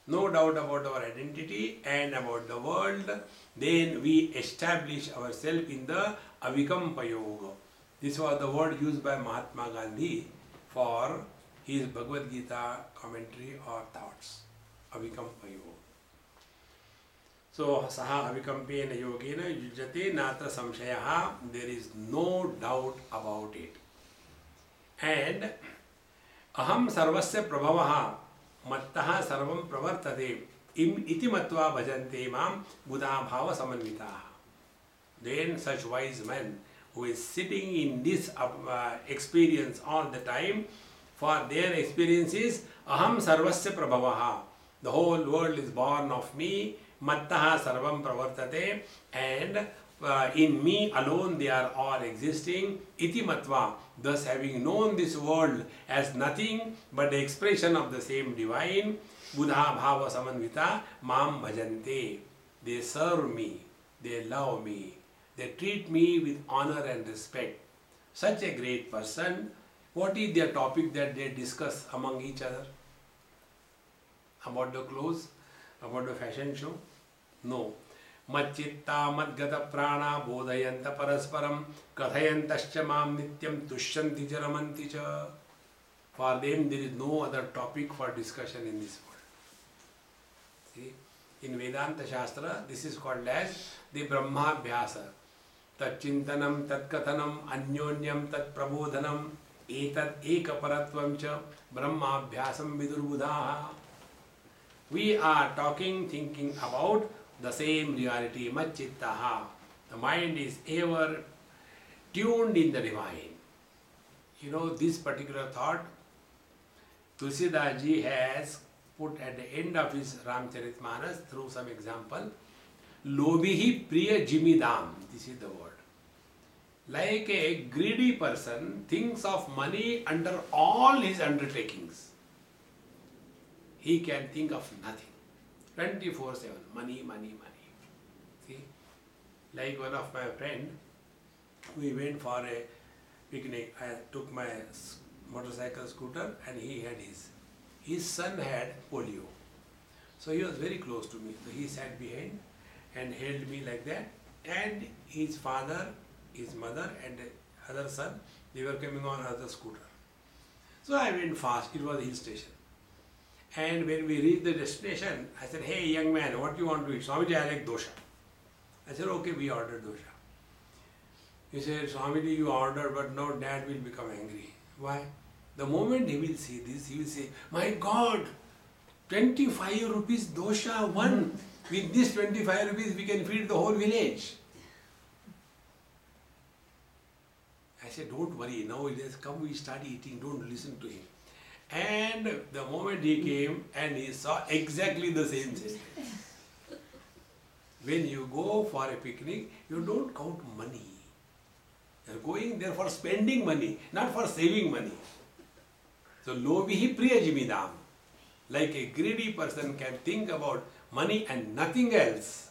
no doubt about our identity and about the world, then we establish ourselves in the avikampa yoga. This was the word used by Mahatma Gandhi for his Bhagavad Gita commentary or thoughts. Avikampa yoga. So saha avikampena yogena yujjate natra samshayaha. There is no doubt about it. And aham sarvasya prabhavaha mattaha sarvam pravartate iti matva bhajante mam buddha bhava samanvitaha. Then such wise man who is sitting in this experience all the time, for their experiences, aham sarvasya prabhavaha. The whole world is born of me, mattaha sarvam pravartate, and in me alone they are all existing, iti matva, thus having known this world as nothing but the expression of the same divine, buddha bhava samanvita, mam bhajante. They serve me, they love me, they treat me with honor and respect. Such a great person, what is their topic that they discuss among each other? About the clothes? About the fashion show? No. Macchitta madgata prana bodhayanta parasparam kathayantascha mam nityam tushyanti jaramanti cha. For them there is no other topic for discussion in this world. See, in Vedanta Shastra this is called as the Brahmabhyasa. Tat chintanam, tat kathanam, anyonyam, tat prabodhanam, etat ekaparatvam cha Brahmabhyasam vidurbuddhaha. We are talking, thinking about the same reality, macchittaha. The mind is ever tuned in the divine. You know, this particular thought, Tulsidas ji has put at the end of his Ramcharitmanas through some example, Lobhihi priya jimidam. This is the word. Like a greedy person thinks of money under all his undertakings. He can think of nothing. 24/7. Money, money, money. See? Like one of my friend, we went for a picnic. I took my motorcycle scooter and he had his. His son had polio. So he was very close to me. So he sat behind and held me like that. And his father, his mother and the other son, they were coming on another scooter. So I went fast. It was a hill station. And when we reached the destination, I said, hey young man, what do you want to eat? Swamiji, I like dosha. I said, okay, we ordered dosha. He said, Swamiji, you ordered, but now dad will become angry. Why? The moment he will see this, he will say, my God, 25 rupees dosha, one. With this 25 rupees, we can feed the whole village. I said, don't worry, now it has come, we start eating, don't listen to him. And the moment he came and he saw exactly the same system. when you go for a picnic, you don't count money. You are going there for spending money, not for saving money. So, lobihi priyajimidam. Like a greedy person can think about money and nothing else.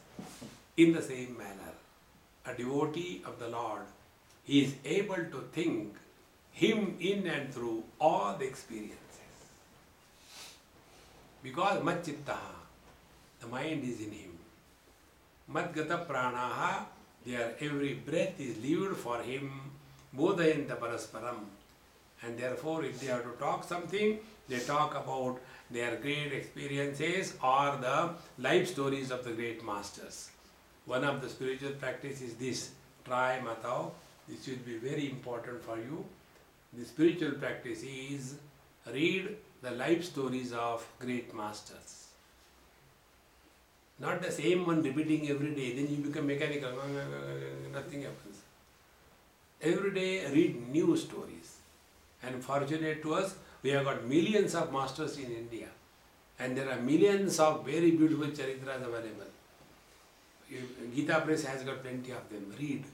In the same manner, a devotee of the Lord, he is able to think Him in and through all the experiences. Because Matchittaha, the mind is in Him. Madgata pranaha, their every breath is lived for Him. Bodhayanta parasparam. And therefore, if they have to talk something, they talk about their great experiences or the life stories of the great masters. One of the spiritual practice is this. Try matao. This will be very important for you. The spiritual practice is read the life stories of great masters. Not the same one repeating every day. Then you become mechanical. Nothing happens. Every day read new stories. And fortunate to us, we have got millions of masters in India. And there are millions of very beautiful charitras available. Gita Press has got plenty of them. Read.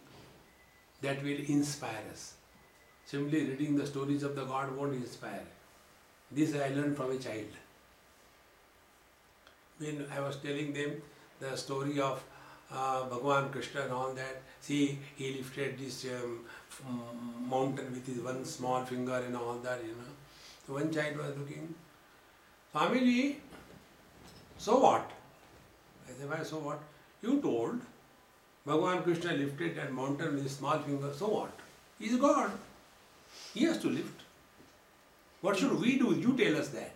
That will inspire us. Simply reading the stories of the God won't inspire. This I learned from a child. When I was telling them the story of Bhagavan Krishna and all that, see, he lifted this mountain with his one small finger and all that, So one child was looking, Swamiji, so what? I said, why so what? You told Bhagavan Krishna lifted that mountain with his small finger, so what? He is God. He has to lift. What should we do? You tell us that.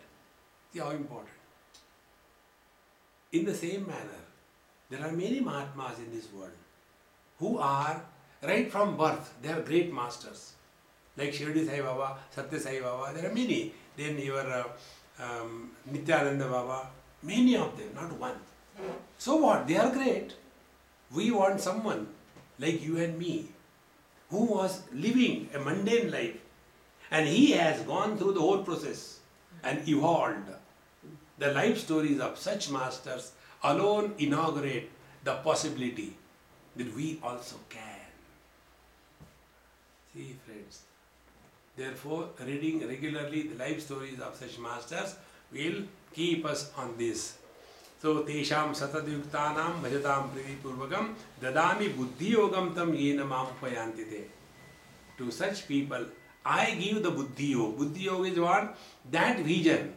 See how important. In the same manner, there are many Mahatmas in this world who are, right from birth, they are great masters. Like Shirdi Sai Baba, Satya Sai Baba, there are many. Then your Nityananda Baba, many of them, not one. So what? They are great. We want someone like you and me who was living a mundane life and he has gone through the whole process and evolved. The life stories of such masters alone inaugurate the possibility that we also can. See, friends. Therefore, reading regularly the life stories of such masters will keep us on this. So, tesham satadyuktanam bhajatam purvakam dadami buddhi yogam tam yena mam upayantite. To such people, I give the buddhi yoga. Buddhi yoga is what? That vision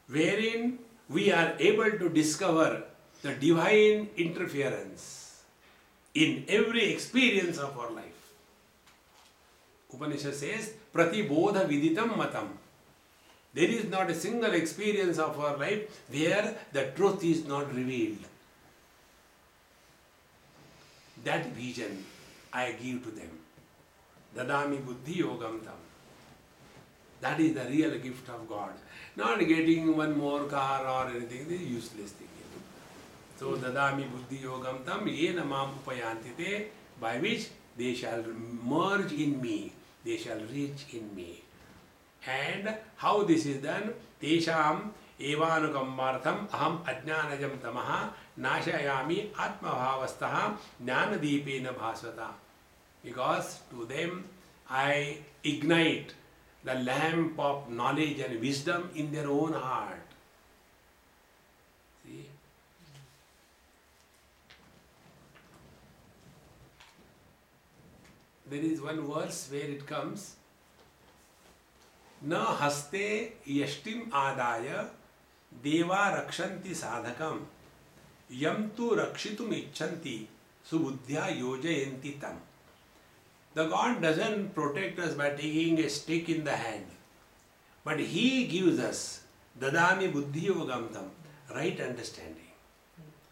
wherein we are able to discover the divine interference in every experience of our life. Upanishad says, Pratibodha viditam matam. There is not a single experience of our life where the truth is not revealed. That vision I give to them. Dadami buddhi yogam tam. That is the real gift of God. Not getting one more car or anything, this is useless thing. So, dadami buddhi yogam tam yena mam upayantite, by which they shall merge in me, they shall reach in me. And how this is done? Tesham evanukammartham aham ajnanajam tamaha nashayami atmabhavastaha jnanadipena bhasvata. Because to them I ignite the lamp of knowledge and wisdom in their own heart. See? There is one verse where it comes, न हस्ते यष्टिम आदाय देवा रक्षन्ति साधकम यम तु रक्षितुम इच्छन्ति सुबुद्ध्या योजयन्ति तम. The God doesn't protect us by taking a stick in the hand, but He gives us dadami buddhi yogam tam, right understanding.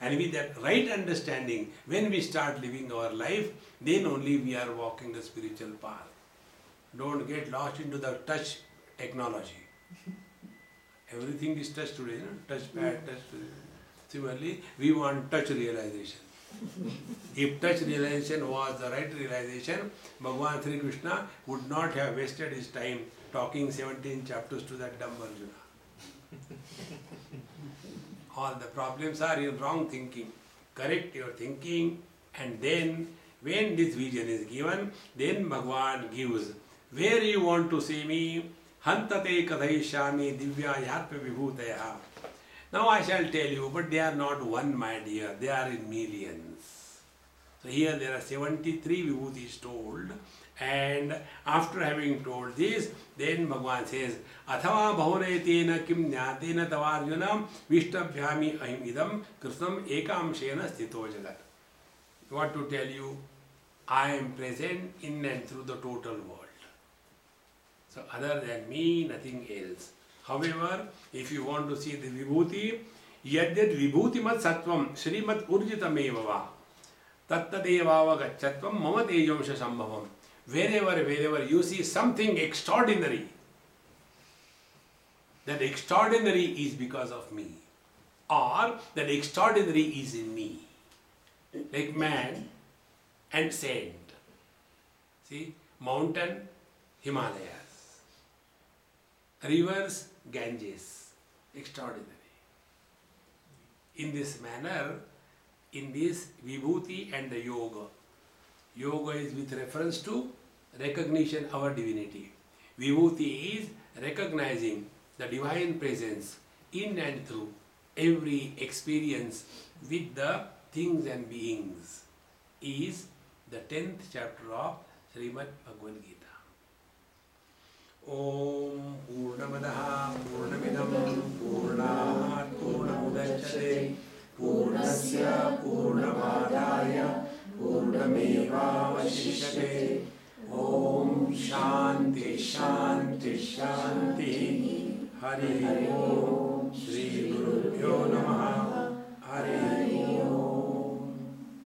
And with that right understanding, when we start living our life, then only we are walking the spiritual path. Don't get lost into the touch technology. Everything is touch today, touch pad, touch. Similarly, we want touch realization. If touch realization was the right realization, Bhagavan Sri Krishna would not have wasted his time talking 17 chapters to that dumb Arjuna. All the problems are in wrong thinking. correct your thinking, and then when this vision is given, then Bhagavan gives. Where you want to see me? Hantate kathayishami divya yarpa vibhutaya. Now I shall tell you, but they are not one, my dear, they are in millions. So here there are 73 vibhutis told, and after having told this, then Bhagavan says, Athava bhaunetena kim jnatena tavarjuna vishtabhyami ahim idam krishnam ekamshena sthito jagat. What to tell you? I am present in and through the total world. So other than me, nothing else. However, if you want to see the vibhuti, yadyad vibhutimat sattvam srimat urjitamevava tattadevava gachatvam mama tejamsha sambhavam. Wherever you see something extraordinary, that extraordinary is because of me, or that extraordinary is in me. Like man and sand. See, mountain, Himalayas. Rivers, Ganges. Extraordinary. In this manner, in this vibhuti and the yoga. Yoga is with reference to recognition of our divinity. Vibhuti is recognizing the divine presence in and through every experience with the things and beings, is the 10th chapter of Srimad Bhagavad Gita. Om Purnamadaha Purnamidam Purnat Purnamudachyate Purnasya Purnamadaya Purnamevavashishyate. Om Shanti Shanti Shanti. Hari Om Shri Gurubhyo Namaha. Hari